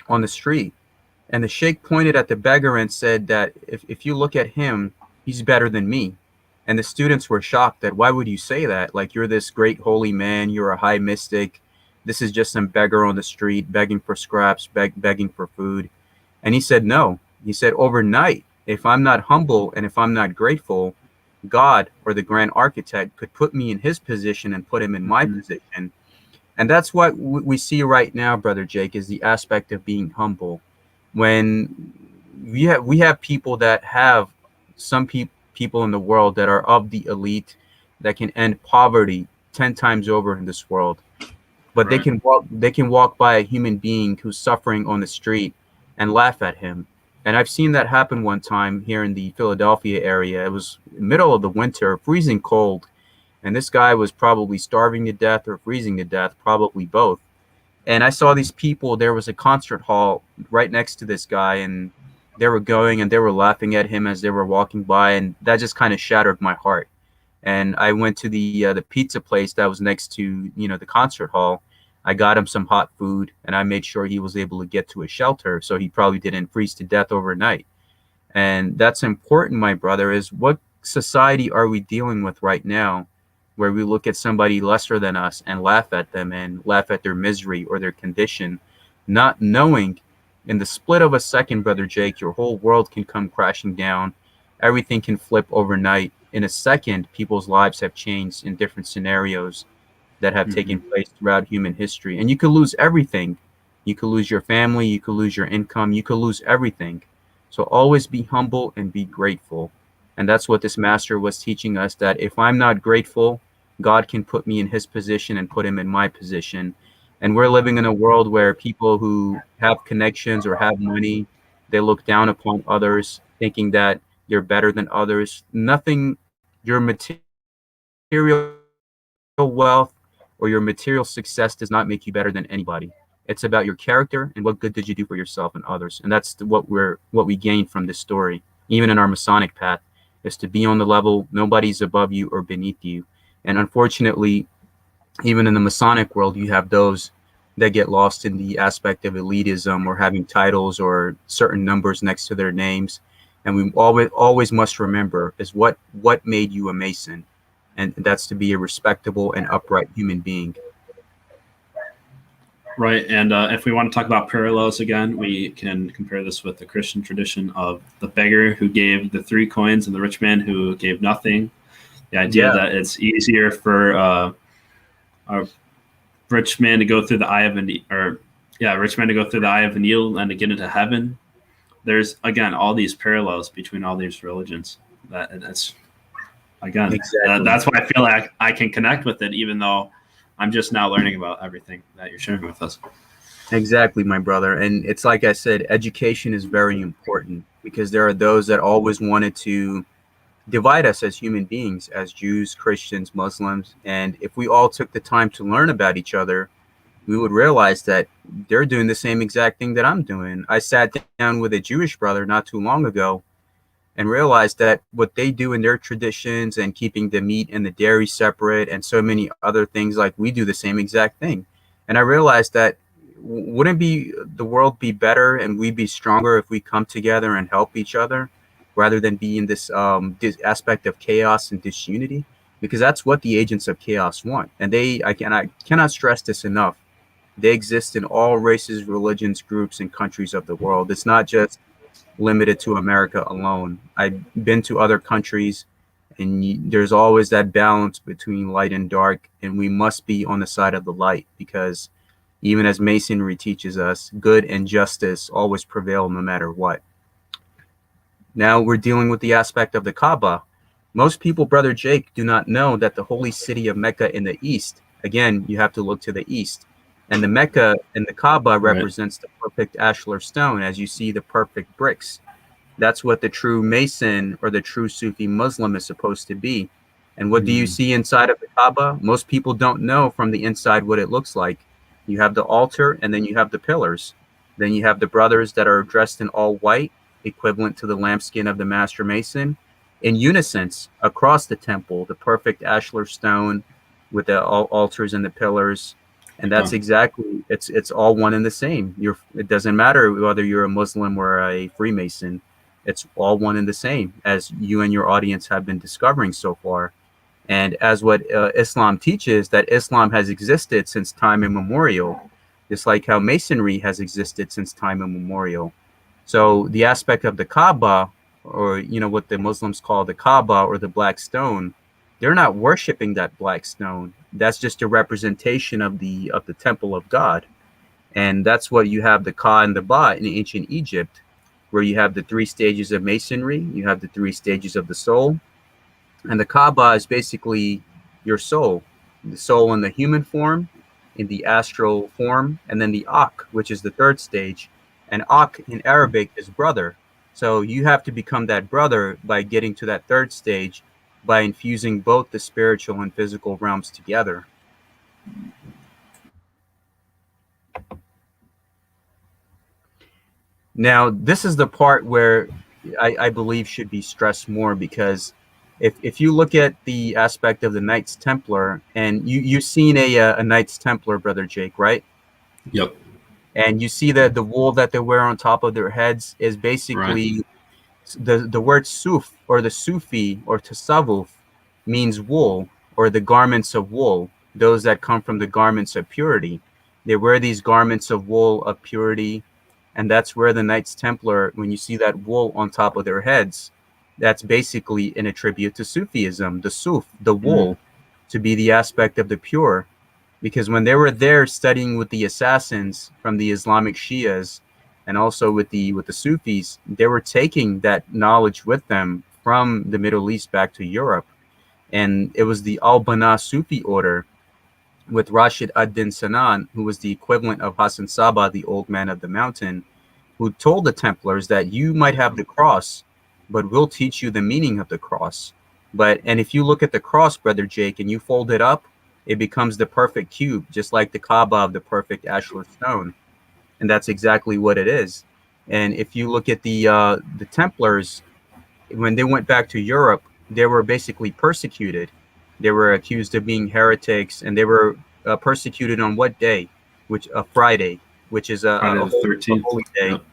on the street. And the sheikh pointed at the beggar and said that if you look at him, he's better than me. And the students were shocked that, why would you say that? Like, you're this great holy man, you're a high mystic. This is just some beggar on the street begging for scraps, begging for food. And he said, no. He said, overnight, if I'm not humble and if I'm not grateful, God or the grand architect could put me in his position and put him in my position. And that's what we see right now, Brother Jake, is the aspect of being humble. When we have people that have some people in the world that are of the elite that can end poverty 10 times over in this world, but Right. they can walk by a human being who's suffering on the street and laugh at him. And I've seen that happen one time here in the Philadelphia area. It was middle of the winter, freezing cold, and this guy was probably starving to death or freezing to death, probably both. And I saw these people. There was a concert hall right next to this guy, and they were going and they were laughing at him as they were walking by, and that just kind of shattered my heart. And I went to the pizza place that was next to the concert hall. I got him some hot food, and I made sure he was able to get to a shelter, so he probably didn't freeze to death overnight. And that's important, my brother. Is what society are we dealing with right now, where we look at somebody lesser than us and laugh at them and laugh at their misery or their condition, not knowing in the split of a second, Brother Jake, your whole world can come crashing down. Everything can flip overnight. In a second, people's lives have changed in different scenarios that have taken place throughout human history. And you could lose everything. You could lose your family. You could lose your income. You could lose everything. So always be humble and be grateful. And that's what this master was teaching us, that if I'm not grateful, God can put me in his position and put him in my position. And we're living in a world where people who have connections or have money, they look down upon others, thinking that you're better than others. Nothing, your material wealth or your material success does not make you better than anybody. It's about your character and what good did you do for yourself and others. And that's what we gain from this story, even in our Masonic path, is to be on the level. Nobody's above you or beneath you. And unfortunately, even in the Masonic world, you have those that get lost in the aspect of elitism or having titles or certain numbers next to their names. And we always must remember is what made you a Mason. And that's to be a respectable and upright human being. Right. And if we want to talk about parallels again, we can compare this with the Christian tradition of the beggar who gave the 3 coins and the rich man who gave nothing. The idea that it's easier for a rich man to go through the eye of a needle than to get into heaven. There's, again, all these parallels between all these religions. That's exactly. That's why I feel like I can connect with it, even though I'm just now learning about everything that you're sharing with us. Exactly, my brother. And it's like I said, education is very important, because there are those that always wanted to divide us as human beings, as Jews, Christians, Muslims. And if we all took the time to learn about each other, we would realize that they're doing the same exact thing that I'm doing. I sat down with a Jewish brother not too long ago and realized that what they do in their traditions and keeping the meat and the dairy separate and so many other things, like we do the same exact thing. And I realized that wouldn't the world be better and we'd be stronger if we come together and help each other, rather than be in this aspect of chaos and disunity? Because that's what the agents of chaos want. And I cannot stress this enough. They exist in all races, religions, groups, and countries of the world. It's not just limited to America alone. I've been to other countries, and there's always that balance between light and dark, and we must be on the side of the light, because even as Masonry teaches us, good and justice always prevail no matter what. Now we're dealing with the aspect of the Kaaba. Most people, Brother Jake, do not know that the holy city of Mecca in the east, again, you have to look to the east, and the Mecca and the Kaaba represents the perfect ashlar stone, as you see the perfect bricks. That's what the true Mason or the true Sufi Muslim is supposed to be. And what do you see inside of the Kaaba? Most people don't know from the inside what it looks like. You have the altar, and then you have the pillars. Then you have the brothers that are dressed in all white, equivalent to the lambskin of the Master Mason, in unison across the temple, the perfect ashlar stone with the altars and the pillars. And that's exactly, it's all one and the same. It doesn't matter whether you're a Muslim or a Freemason. It's all one and the same, as you and your audience have been discovering so far. And as what Islam teaches, that Islam has existed since time immemorial, just like how Masonry has existed since time immemorial. So the aspect of the Kaaba, or what the Muslims call the Kaaba or the black stone, they're not worshiping that black stone. That's just a representation of the temple of God. And that's what you have the Ka and the Ba in ancient Egypt, where you have the 3 stages of masonry, you have the 3 stages of the soul. And the Kaaba is basically your soul, the soul in the human form, in the astral form, and then the Ak, which is the 3rd stage. And Ak in Arabic is brother. So you have to become that brother by getting to that 3rd stage, by infusing both the spiritual and physical realms together. Now, this is the part where I believe should be stressed more, because if you look at the aspect of the Knights Templar, and you've seen a Knights Templar, Brother Jake, right? Yep. And you see that the wool that they wear on top of their heads is basically the word Suf, or the Sufi, or Tasawwuf, means wool, or the garments of wool, those that come from the garments of purity. They wear these garments of wool of purity, and that's where the Knights Templar, when you see that wool on top of their heads, that's basically in a tribute to Sufism, the Suf, the wool, to be the aspect of the pure. Because when they were there studying with the assassins from the Islamic Shias, and also with the Sufis, they were taking that knowledge with them from the Middle East back to Europe. And it was the Al-Banna Sufi order with Rashid ad-Din Sanan, who was the equivalent of Hassan Saba, the old man of the mountain, who told the Templars that you might have the cross, but we'll teach you the meaning of the cross. And if you look at the cross, Brother Jake, and you fold it up, it becomes the perfect cube, just like the Kaaba of the perfect ashlar stone. And that's exactly what it is. And if you look at the Templars, when they went back to Europe, they were basically persecuted. They were accused of being heretics, and they were persecuted on what day? Which a Friday, which is a holy day. Yep.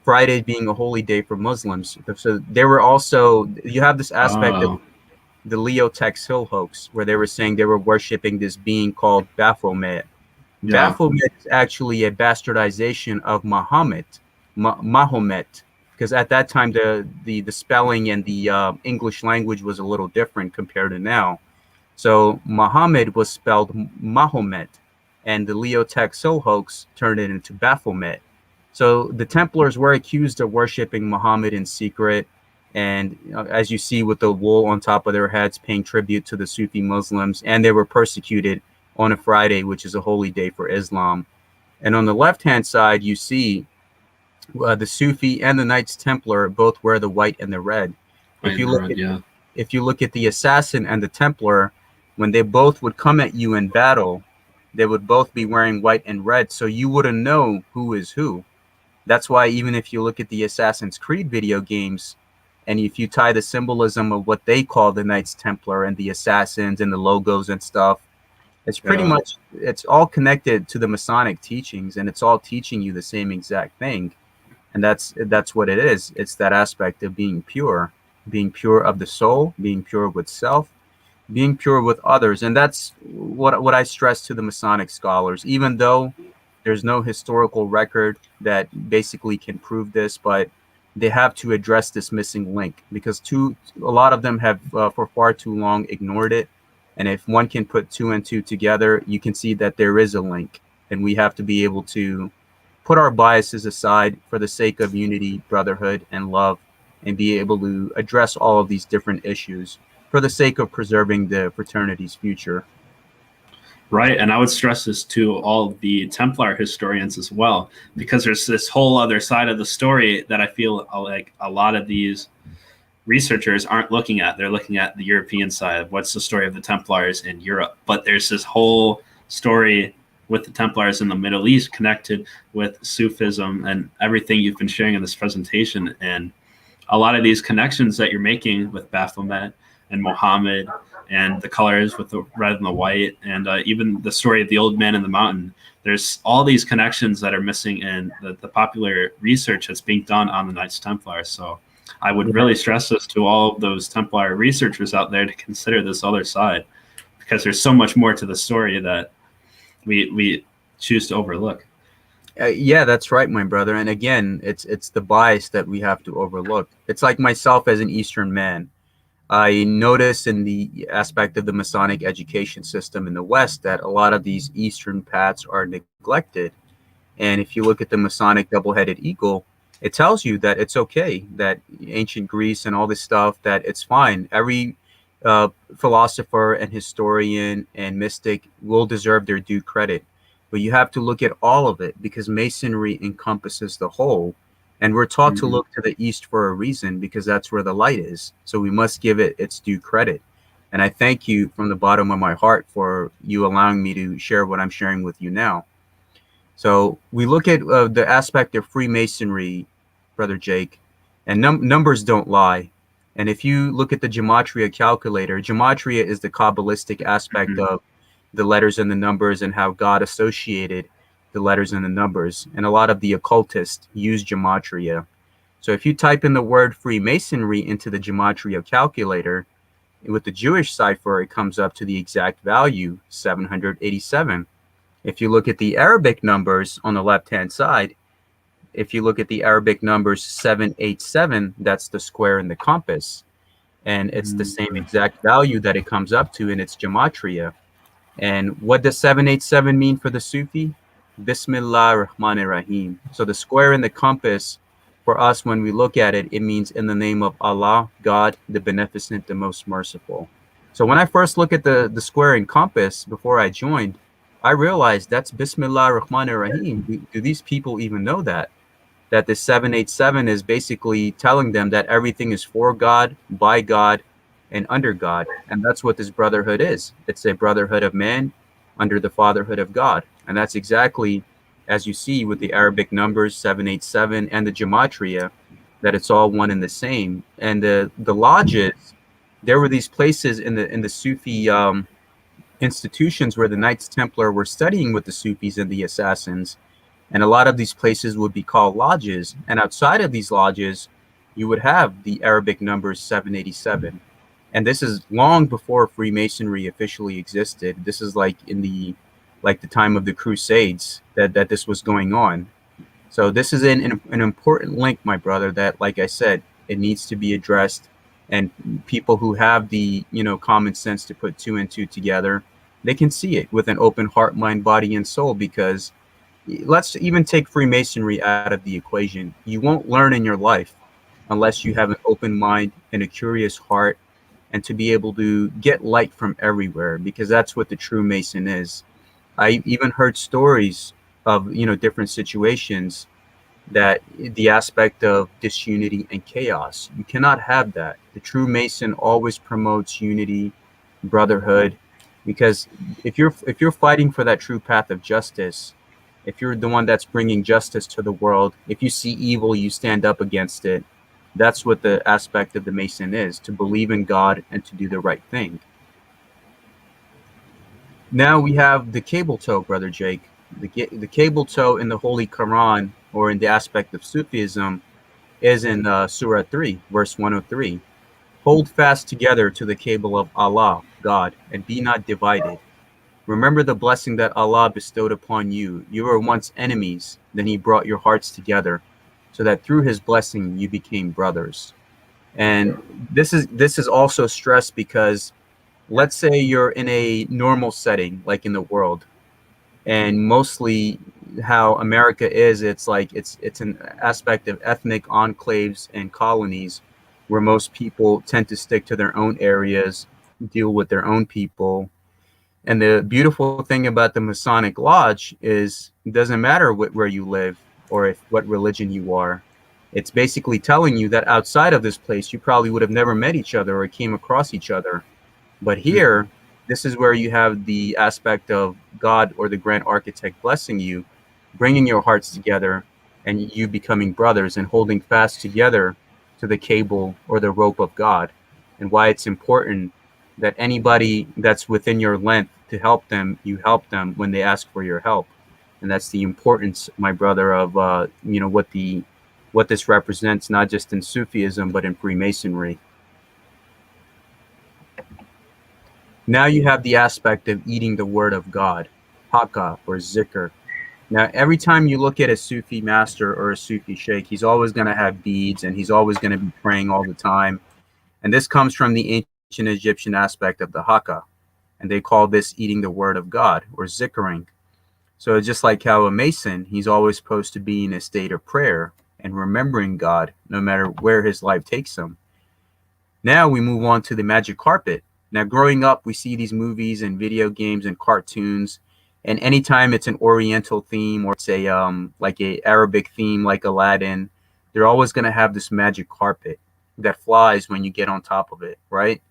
Friday being a holy day for Muslims. So they were also, you have this aspect of the Leo Tex Hill hoax, where they were saying they were worshiping this being called Baphomet. Yeah. Baphomet is actually a bastardization of Mahomet, because at that time the spelling and the English language was a little different compared to now. So Muhammad was spelled Mahomet, and the Leo Tex Hill hoax turned it into Baphomet. So the Templars were accused of worshiping Muhammad in secret, and as you see with the wool on top of their heads, paying tribute to the Sufi Muslims, and they were persecuted on a Friday, which is a holy day for Islam. And on the left-hand side, you see the Sufi and the Knights Templar both wear the white and the red. If you look at the assassin and the Templar, when they both would come at you in battle, they would both be wearing white and red, so you wouldn't know who is who. That's why even if you look at the Assassin's Creed video games, and if you tie the symbolism of what they call the Knights Templar and the assassins and the logos and stuff, it's pretty much, it's all connected to the Masonic teachings, and it's all teaching you the same exact thing. And that's what it is. It's that aspect of being pure of the soul, being pure with self, being pure with others. And that's what I stress to the Masonic scholars, even though there's no historical record that basically can prove this, but they have to address this missing link, because a lot of them have for far too long ignored it. And if one can put 2 and 2 together, you can see that there is a link, and we have to be able to put our biases aside for the sake of unity, brotherhood, and love, and be able to address all of these different issues for the sake of preserving the fraternity's future. Right, and I would stress this to all the Templar historians as well, because there's this whole other side of the story that I feel like a lot of these researchers aren't looking at. They're looking at the European side. What's the story of the Templars in Europe? But there's this whole story with the Templars in the Middle East connected with Sufism and everything you've been sharing in this presentation. And a lot of these connections that you're making with Baphomet, and Muhammad and the colors with the red and the white, and even the story of the old man in the mountain. There's all these connections that are missing in the popular research that's being done on the Knights Templar. So I would really stress this to all of those Templar researchers out there to consider this other side, because there's so much more to the story that we choose to overlook. Yeah, that's right, my brother. And again, it's the bias that we have to overlook. It's like myself as an Eastern man. I notice in the aspect of the Masonic education system in the West that a lot of these Eastern paths are neglected. And if you look at the Masonic double-headed eagle, it tells you that it's okay, that ancient Greece and all this stuff, that it's fine. Every philosopher and historian and mystic will deserve their due credit. But you have to look at all of it, because Masonry encompasses the whole. And we're taught to look to the East for a reason, because that's where the light is. So we must give it its due credit. And I thank you from the bottom of my heart for you allowing me to share what I'm sharing with you now. So we look at the aspect of Freemasonry, Brother Jake, and numbers don't lie. And if you look at the Gematria calculator, Gematria is the Kabbalistic aspect of the letters and the numbers, and how God associated the letters and the numbers. And a lot of the occultists use Gematria. So if you type in the word Freemasonry into the Gematria calculator, with the Jewish cipher, it comes up to the exact value, 787. If you look at the Arabic numbers on the left-hand side, if you look at the Arabic numbers 787, that's the square in the compass. And it's the same exact value that it comes up to in its Gematria. And what does 787 mean for the Sufi? Bismillah Rahman Rahim. So the square in the compass, for us, when we look at it, it means in the name of Allah, God, the Beneficent, the Most Merciful. So when I first look at the square in compass before I joined, I realized that's Bismillah Rahman Rahim. Do these people even know that? That the 787 is basically telling them that everything is for God, by God, and under God. And that's what this brotherhood is. It's a brotherhood of man under the fatherhood of God. And that's exactly, as you see with the Arabic numbers 787 and the Gematria, that it's all one and the same. And the lodges, there were these places in the Sufi institutions where the Knights Templar were studying with the Sufis and the assassins. And a lot of these places would be called lodges. And outside of these lodges, you would have the Arabic numbers 787. And this is long before Freemasonry officially existed. This is like in the time of the Crusades that this was going on. So this is an important link, my brother, that, like I said, it needs to be addressed. And people who have the common sense to put two and two together, they can see it with an open heart, mind, body, and soul. Because let's even take Freemasonry out of the equation. You won't learn in your life unless you have an open mind and a curious heart, and to be able to get light from everywhere, because that's what the true Mason is. I even heard stories of different situations, that the aspect of disunity and chaos, you cannot have that. The true Mason always promotes unity, brotherhood, because if you're fighting for that true path of justice, if you're the one that's bringing justice to the world, if you see evil, you stand up against it. That's what the aspect of the Mason is, to believe in God and to do the right thing. Now we have the Cabletow, Brother Jake. The Cabletow in the Holy Quran, or in the aspect of Sufism, is in Surah 3, verse 103. Hold fast together to the cable of Allah, God, and be not divided. Remember the blessing that Allah bestowed upon you. You were once enemies, then He brought your hearts together, so that through His blessing you became brothers. And this is also stressed because, let's say you're in a normal setting, like in the world, and mostly how America is, it's an aspect of ethnic enclaves and colonies, where most people tend to stick to their own areas, deal with their own people. And the beautiful thing about the Masonic Lodge is it doesn't matter where you live or what religion you are. It's basically telling you that outside of this place, you probably would have never met each other or came across each other. But here, this is where you have the aspect of God or the Grand Architect blessing you, bringing your hearts together, and you becoming brothers and holding fast together to the cable or the rope of God. and why it's important that anybody that's within your length to help them, you help them when they ask for your help. And that's the importance, my brother, of what this represents, not just in Sufism but in Freemasonry. Now you have the aspect of eating the word of God, haka or zikr. Now, every time you look at a Sufi master or a Sufi sheikh, he's always going to have beads and he's always going to be praying all the time. And this comes from the ancient Egyptian aspect of the haka. And they call this eating the word of God or zikring. So just like how a Mason, he's always supposed to be in a state of prayer and remembering God no matter where his life takes him. Now we move on to the magic carpet. Now, growing up, we see these movies and video games and cartoons, and anytime it's an Oriental theme or it's a like a Arabic theme like Aladdin, they're always going to have this magic carpet that flies when you get on top of it, right?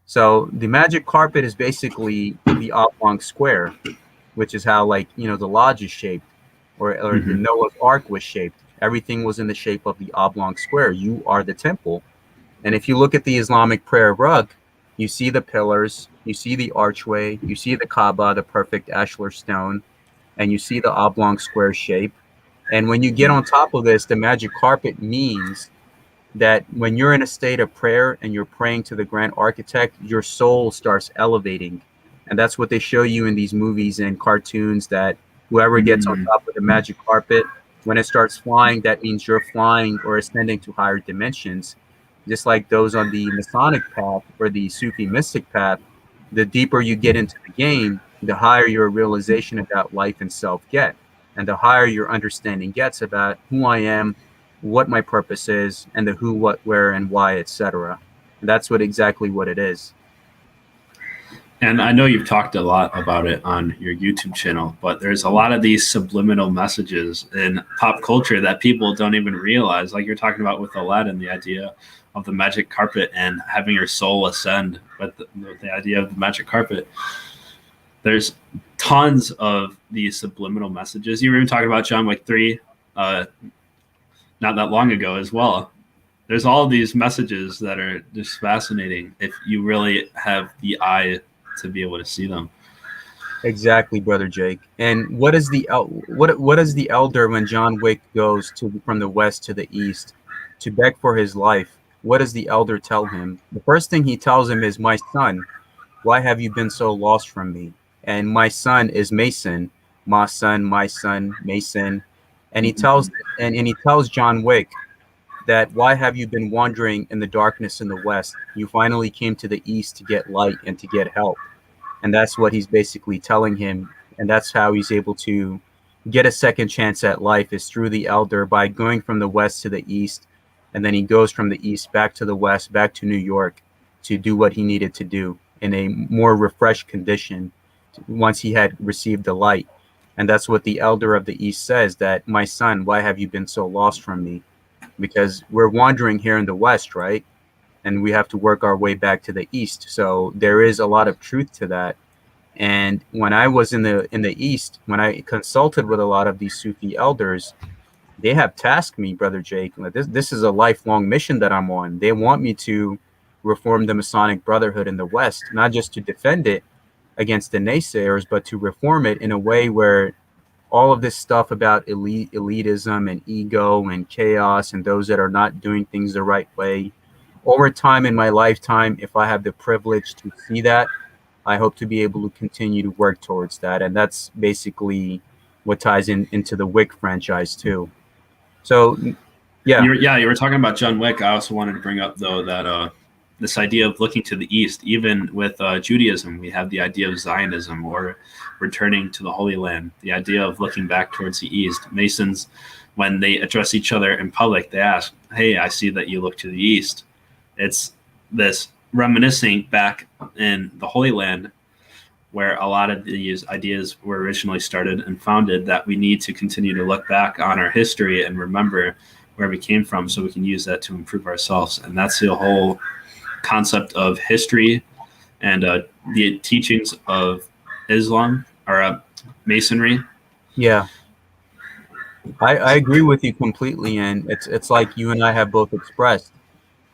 So the magic carpet is basically the oblong square, which is how, like, the lodge is shaped, or the Noah's Ark was shaped. Everything was in the shape of the oblong square. You are the temple. And if you look at the Islamic prayer rug, you see the pillars, you see the archway, you see the Kaaba, the perfect ashlar stone, and you see the oblong square shape. And when you get on top of this, the magic carpet means that when you're in a state of prayer and you're praying to the grand architect, your soul starts elevating. And that's what they show you in these movies and cartoons, that whoever gets on top of the magic carpet, when it starts flying, that means you're flying or ascending to higher dimensions. Just like those on the Masonic path or the Sufi mystic path, the deeper you get into the game, the higher your realization about life and self get, and the higher your understanding gets about who I am, what my purpose is, and the who, what, where, and why, etc. That's exactly what it is. And I know you've talked a lot about it on your YouTube channel, but there's a lot of these subliminal messages in pop culture that people don't even realize. Like you're talking about with Aladdin, the idea of the magic carpet and having your soul ascend with the idea of the magic carpet. There's tons of these subliminal messages. You were even talking about John Wick 3 not that long ago as well. There's all these messages that are just fascinating if you really have the eye to be able to see them. Exactly, Brother Jake. And what is the elder when John Wick goes from the west to the east to beg for his life? What does the elder tell him? The first thing he tells him is, "My son, why have you been so lost from me?" And my son is Mason, my son, Mason. And he tells John Wick that, "Why have you been wandering in the darkness in the west? You finally came to the east to get light and to get help." And that's what he's basically telling him. And that's how he's able to get a second chance at life, is through the elder, by going from the west to the east. And then he goes from the east back to the west, back to New York, to do what he needed to do in a more refreshed condition once he had received the light. And that's what the elder of the east says, that, "My son, why have you been so lost from me?" Because we're wandering here in the west, right? And we have to work our way back to the east. So there is a lot of truth to that. And when I was in the east, when I consulted with a lot of these Sufi elders, they have tasked me, Brother Jake, this is a lifelong mission that I'm on. They want me to reform the Masonic Brotherhood in the West, not just to defend it against the naysayers, but to reform it in a way where all of this stuff about elitism and ego and chaos and those that are not doing things the right way, over time in my lifetime, if I have the privilege to see that, I hope to be able to continue to work towards that. And that's basically what ties into the Wick franchise too. So, yeah. You were talking about John Wick. I also wanted to bring up, though, that this idea of looking to the east, even with Judaism, we have the idea of Zionism, or returning to the Holy Land, the idea of looking back towards the east. Masons, when they address each other in public, they ask, "Hey, I see that you look to the east." It's this reminiscing back in the Holy Land, where a lot of these ideas were originally started and founded, that we need to continue to look back on our history and remember where we came from so we can use that to improve ourselves. And that's the whole concept of history and the teachings of Islam or Masonry. Yeah, I agree with you completely. And it's like you and I have both expressed.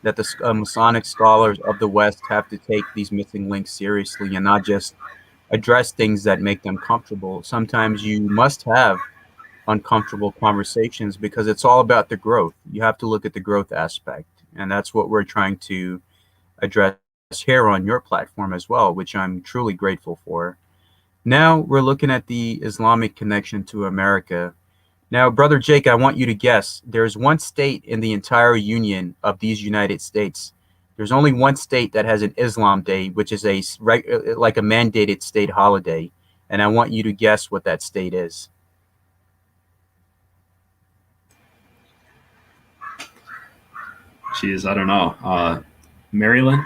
that the Masonic scholars of the West have to take these missing links seriously and not just address things that make them comfortable. Sometimes you must have uncomfortable conversations because it's all about the growth. You have to look at the growth aspect. And that's what we're trying to address here on your platform as well, which I'm truly grateful for. Now we're looking at the Islamic connection to America. Now, Brother Jake, I want you to guess. There's one state in the entire union of these United States. There's only one state that has an Islam Day, which is like a mandated state holiday. And I want you to guess what that state is. Jeez, I don't know. Maryland?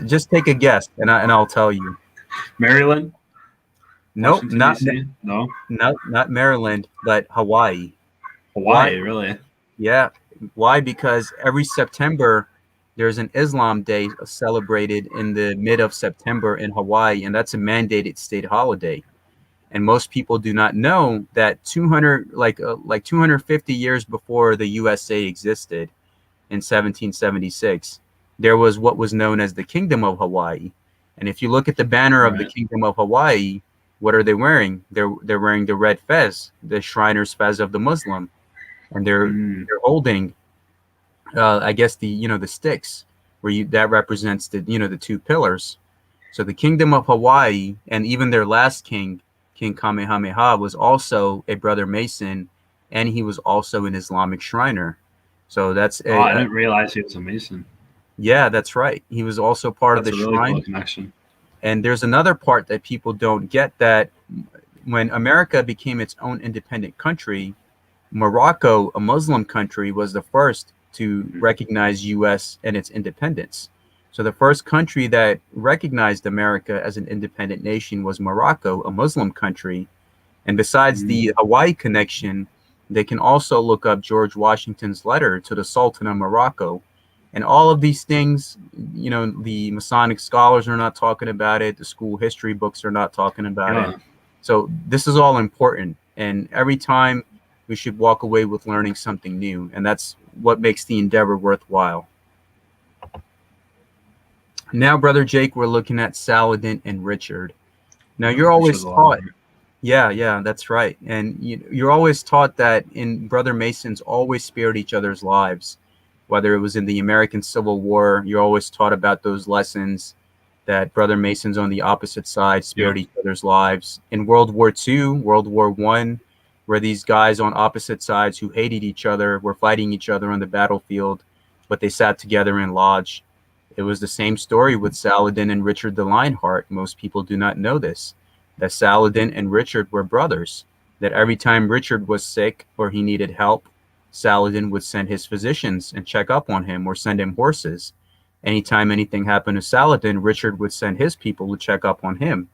Just take a guess, and I'll tell you. Maryland? Nope, Washington, DC? No. Not Maryland, but Hawaii. Hawaii, really? Yeah. Why? Because every September there's an Islam Day celebrated in the mid of September in Hawaii, and that's a mandated state holiday. And most people do not know that 250 years before the USA existed in 1776, there was what was known as the Kingdom of Hawaii. And if you look at the banner of the Kingdom of Hawaii, what are they wearing? They're wearing the red fez, the Shriner's fez of the Muslim, and they're holding, I guess the sticks, that represents the two pillars. So the Kingdom of Hawaii, and even their last king, King Kamehameha, was also a Brother Mason, and he was also an Islamic Shriner. So that's I didn't realize he was a Mason. Yeah, that's right. He was also part of the really shrine. Cool connection. And there's another part that people don't get, that when America became its own independent country, Morocco, a Muslim country, was the first to recognize U.S. and its independence. So the first country that recognized America as an independent nation was Morocco, a Muslim country. And besides the Hawaii connection, they can also look up George Washington's letter to the Sultan of Morocco. And all of these things, the Masonic scholars are not talking about it. The school history books are not talking about it. So this is all important. And every time we should walk away with learning something new. And that's what makes the endeavor worthwhile. Now, Brother Jake, we're looking at Saladin and Richard. Now, you're always taught. Yeah, that's right. And you're always taught that Brother Masons always spared each other's lives. Whether it was in the American Civil War, you're always taught about those lessons, that Brother Masons on the opposite side spared each other's lives. In World War II, World War I, where these guys on opposite sides who hated each other were fighting each other on the battlefield, but they sat together in lodge. It was the same story with Saladin and Richard the Lionheart. Most people do not know this, that Saladin and Richard were brothers, that every time Richard was sick or he needed help, Saladin would send his physicians and check up on him or send him horses. Anytime anything happened to Saladin, Richard would send his people to check up on him.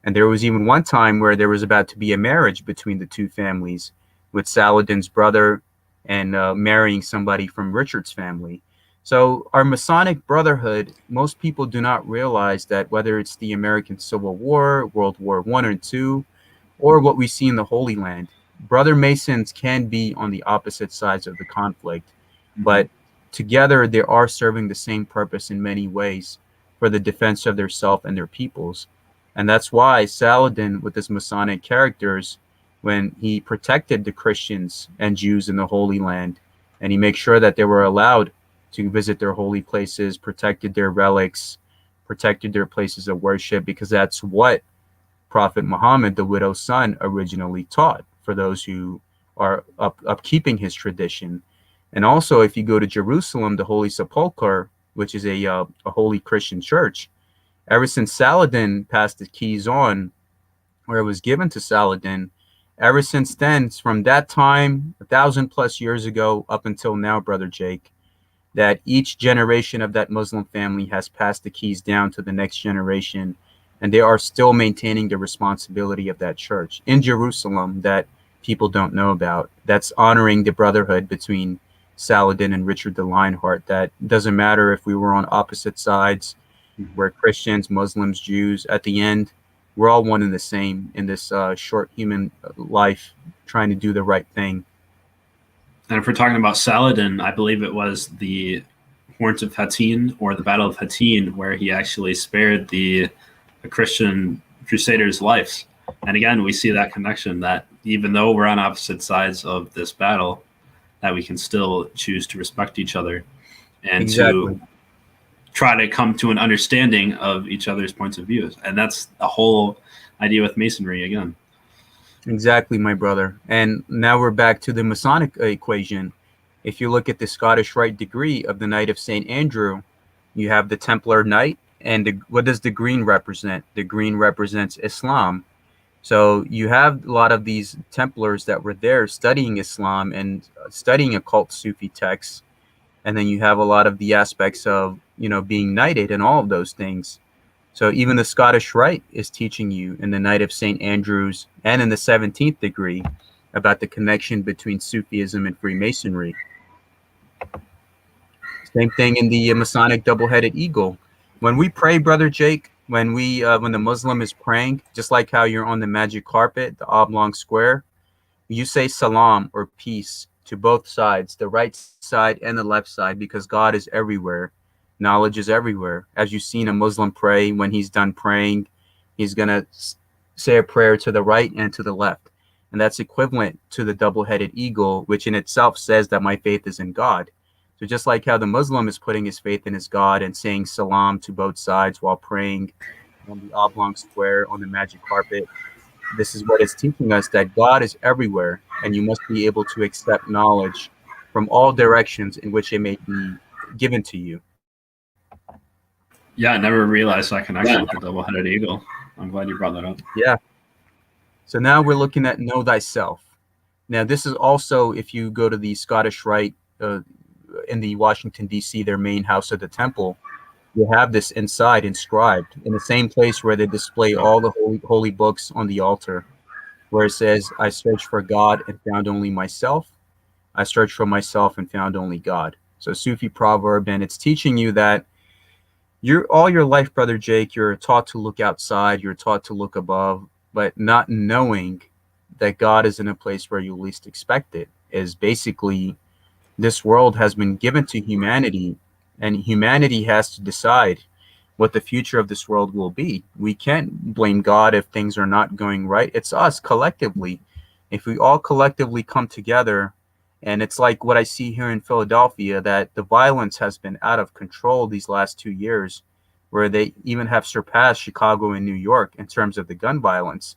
And there was even one time where there was about to be a marriage between the two families, with Saladin's brother and marrying somebody from Richard's family. So our Masonic Brotherhood, most people do not realize that whether it's the American Civil War, World War I or II, or what we see in the Holy Land, Brother Masons can be on the opposite sides of the conflict, but together they are serving the same purpose in many ways for the defense of their self and their peoples. And that's why Saladin, with his Masonic characters, when he protected the Christians and Jews in the Holy Land, and he made sure that they were allowed to visit their holy places, protected their relics, protected their places of worship, because that's what Prophet Muhammad, the widow's son, originally taught for those who are upkeeping his tradition. And also, if you go to Jerusalem, the Holy Sepulchre, which is a holy Christian church, ever since Saladin passed the keys on, where it was given to Saladin, ever since then, from that time, 1,000+ years ago, up until now, Brother Jake, that each generation of that Muslim family has passed the keys down to the next generation, and they are still maintaining the responsibility of that church in Jerusalem that people don't know about. That's honoring the brotherhood between Saladin and Richard the Lionheart. That doesn't matter if we were on opposite sides, we're Christians, Muslims, Jews. At the end, we're all one and the same in this short human life, trying to do the right thing. And if we're talking about Saladin, I believe it was the Horns of Hattin, or the Battle of Hattin, where he actually spared the Christian crusaders' lives. And again, we see that connection, that even though we're on opposite sides of this battle, that we can still choose to respect each other and to try to come to an understanding of each other's points of view. And that's the whole idea with Masonry again. Exactly, my brother. And now we're back to the Masonic equation. If you look at the Scottish Rite degree of the Knight of St. Andrew, you have the Templar Knight. And what does the green represent? The green represents Islam. So you have a lot of these Templars that were there studying Islam and studying occult Sufi texts. And then you have a lot of the aspects of, being knighted and all of those things. So even the Scottish Rite is teaching you in the Knight of St. Andrews and in the 17th degree about the connection between Sufism and Freemasonry. Same thing in the Masonic double-headed eagle. When we pray, Brother Jake, when the Muslim is praying, just like how you're on the magic carpet, the oblong square, you say salam or peace to both sides, the right side and the left side, because God is everywhere. Knowledge is everywhere. As you've seen a Muslim pray, when he's done praying, he's going to say a prayer to the right and to the left. And that's equivalent to the double-headed eagle, which in itself says that my faith is in God. So just like how the Muslim is putting his faith in his God and saying salam to both sides while praying on the oblong square on the magic carpet, this is what it's teaching us, that God is everywhere, and you must be able to accept knowledge from all directions in which it may be given to you. Yeah, I never realized that connection with the double-headed eagle. I'm glad you brought that up. Yeah. So now we're looking at know thyself. Now, this is also, if you go to the Scottish Rite in the Washington, D.C., their main house of the temple, you have this inside inscribed in the same place where they display all the holy books on the altar, where it says, I searched for God and found only myself. I searched for myself and found only God. So Sufi proverb, and it's teaching you that all your life, Brother Jake, you're taught to look outside, you're taught to look above, but not knowing that God is in a place where you least expect it. Is basically, this world has been given to humanity, and humanity has to decide what the future of this world will be. We can't blame God if things are not going right. It's us collectively. If we all collectively come together, and it's like what I see here in Philadelphia, that the violence has been out of control these last 2 years, where they even have surpassed Chicago and New York in terms of the gun violence.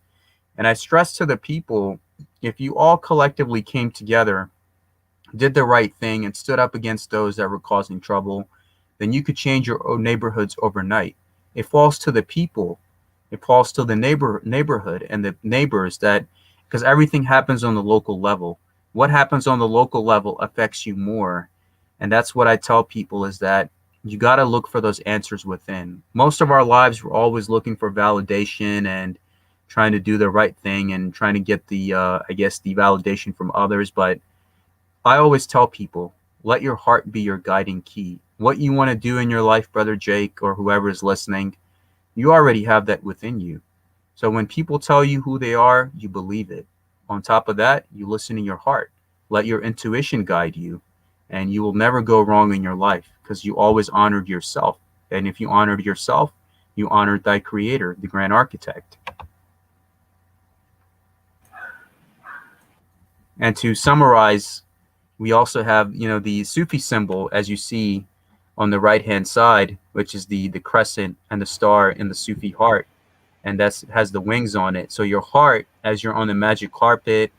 And I stress to the people, if you all collectively came together, did the right thing, and stood up against those that were causing trouble, then you could change your own neighborhoods overnight. It falls to the people. It falls to the neighborhood and the neighbors, that because everything happens on the local level. What happens on the local level affects you more. And that's what I tell people, is that you got to look for those answers within. Most of our lives, we're always looking for validation and trying to do the right thing and trying to get the validation from others. But I always tell people, let your heart be your guiding key. What you want to do in your life, Brother Jake, or whoever is listening, you already have that within you. So when people tell you who they are, you believe it. On top of that, you listen to your heart. Let your intuition guide you, and you will never go wrong in your life, because you always honored yourself. And if you honored yourself, you honored thy creator, the grand architect. And to summarize, we also have, the Sufi symbol, as you see on the right-hand side, which is the crescent and the star in the Sufi heart. And that has the wings on it. So your heart, as you're on the magic carpet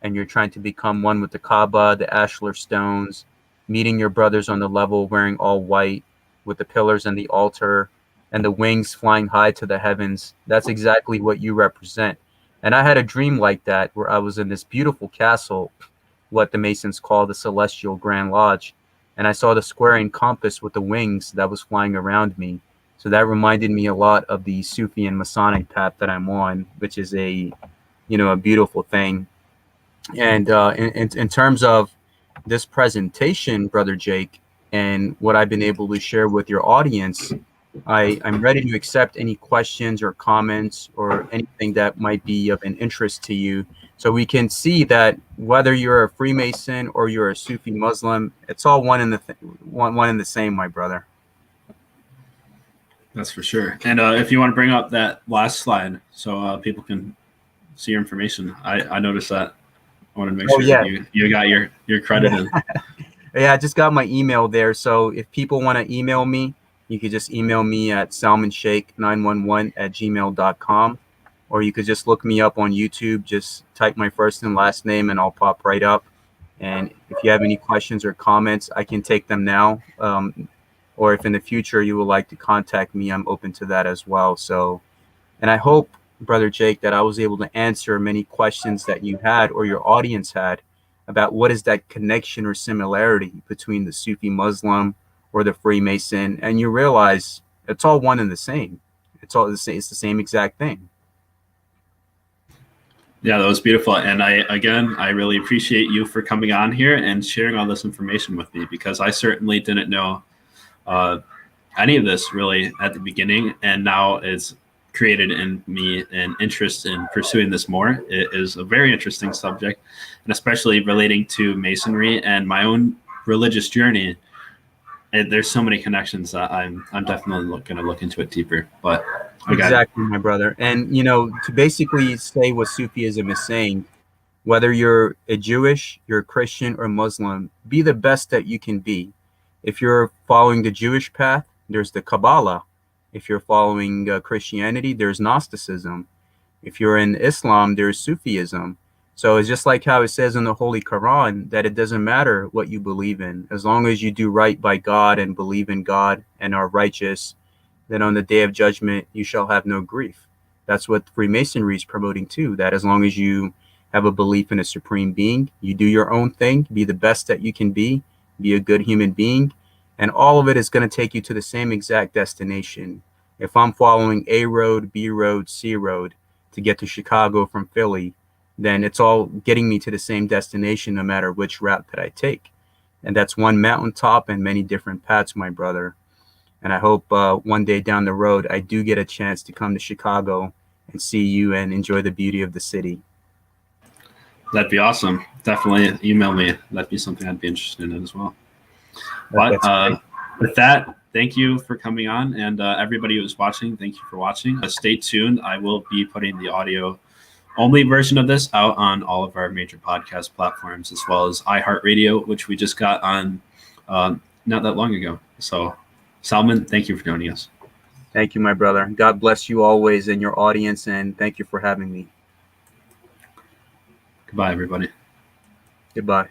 and you're trying to become one with the Kaaba, the ashlar stones, meeting your brothers on the level wearing all white with the pillars and the altar and the wings flying high to the heavens, that's exactly what you represent. And I had a dream like that, where I was in this beautiful castle, what the Masons call the Celestial Grand Lodge. And I saw the square compass with the wings that was flying around me. So that reminded me a lot of the Sufi and Masonic path that I'm on, which is a beautiful thing. And in terms of this presentation, Brother Jake, and what I've been able to share with your audience, I'm ready to accept any questions or comments or anything that might be of an interest to you. So we can see that whether you're a Freemason or you're a Sufi Muslim, it's all one in the same, my brother. That's for sure. And if you want to bring up that last slide so people can see your information, I noticed that. I want to make sure yeah. that you got your credit in. Yeah, I just got my email there. So if people want to email me, you could just email me at salmonshake911@gmail.com, or you could just look me up on YouTube. Just type my first and last name and I'll pop right up. And if you have any questions or comments, I can take them now. Or if in the future you would like to contact me, I'm open to that as well. So, and I hope, Brother Jake, that I was able to answer many questions that you had or your audience had about what is that connection or similarity between the Sufi Muslim or the Freemason, and you realize it's all one and the same. It's all the same. It's the same exact thing. Yeah, that was beautiful. And I really appreciate you for coming on here and sharing all this information with me, because I certainly didn't know any of this really at the beginning, and now it's created in me an interest in pursuing this more. It is a very interesting subject, and especially relating to Masonry and my own religious journey. There's so many connections that I'm definitely going to look into it deeper. But exactly, my brother. And to basically say what Sufism is saying, whether you're a Jewish, you're a Christian, or Muslim, be the best that you can be. If you're following the Jewish path, there's the Kabbalah. If you're following Christianity, there's Gnosticism. If you're in Islam, there's Sufism. So it's just like how it says in the Holy Quran that it doesn't matter what you believe in. As long as you do right by God and believe in God and are righteous, then on the day of judgment, you shall have no grief. That's what Freemasonry is promoting too, that as long as you have a belief in a supreme being, you do your own thing, be the best that you can be a good human being, and all of it is going to take you to the same exact destination. If I'm following A road, B road, C road to get to Chicago from Philly, then it's all getting me to the same destination no matter which route that I take. And that's one mountaintop and many different paths, my brother. And I hope one day down the road, I do get a chance to come to Chicago and see you and enjoy the beauty of the city. That'd be awesome. Definitely email me. That'd be something I'd be interested in as well. But with that, thank you for coming on. And everybody who's watching, thank you for watching. Stay tuned. I will be putting the audio only version of this out on all of our major podcast platforms, as well as iHeartRadio, which we just got on not that long ago. So, Salman, thank you for joining us. Thank you, my brother. God bless you always and your audience, and thank you for having me. Goodbye, everybody. Goodbye.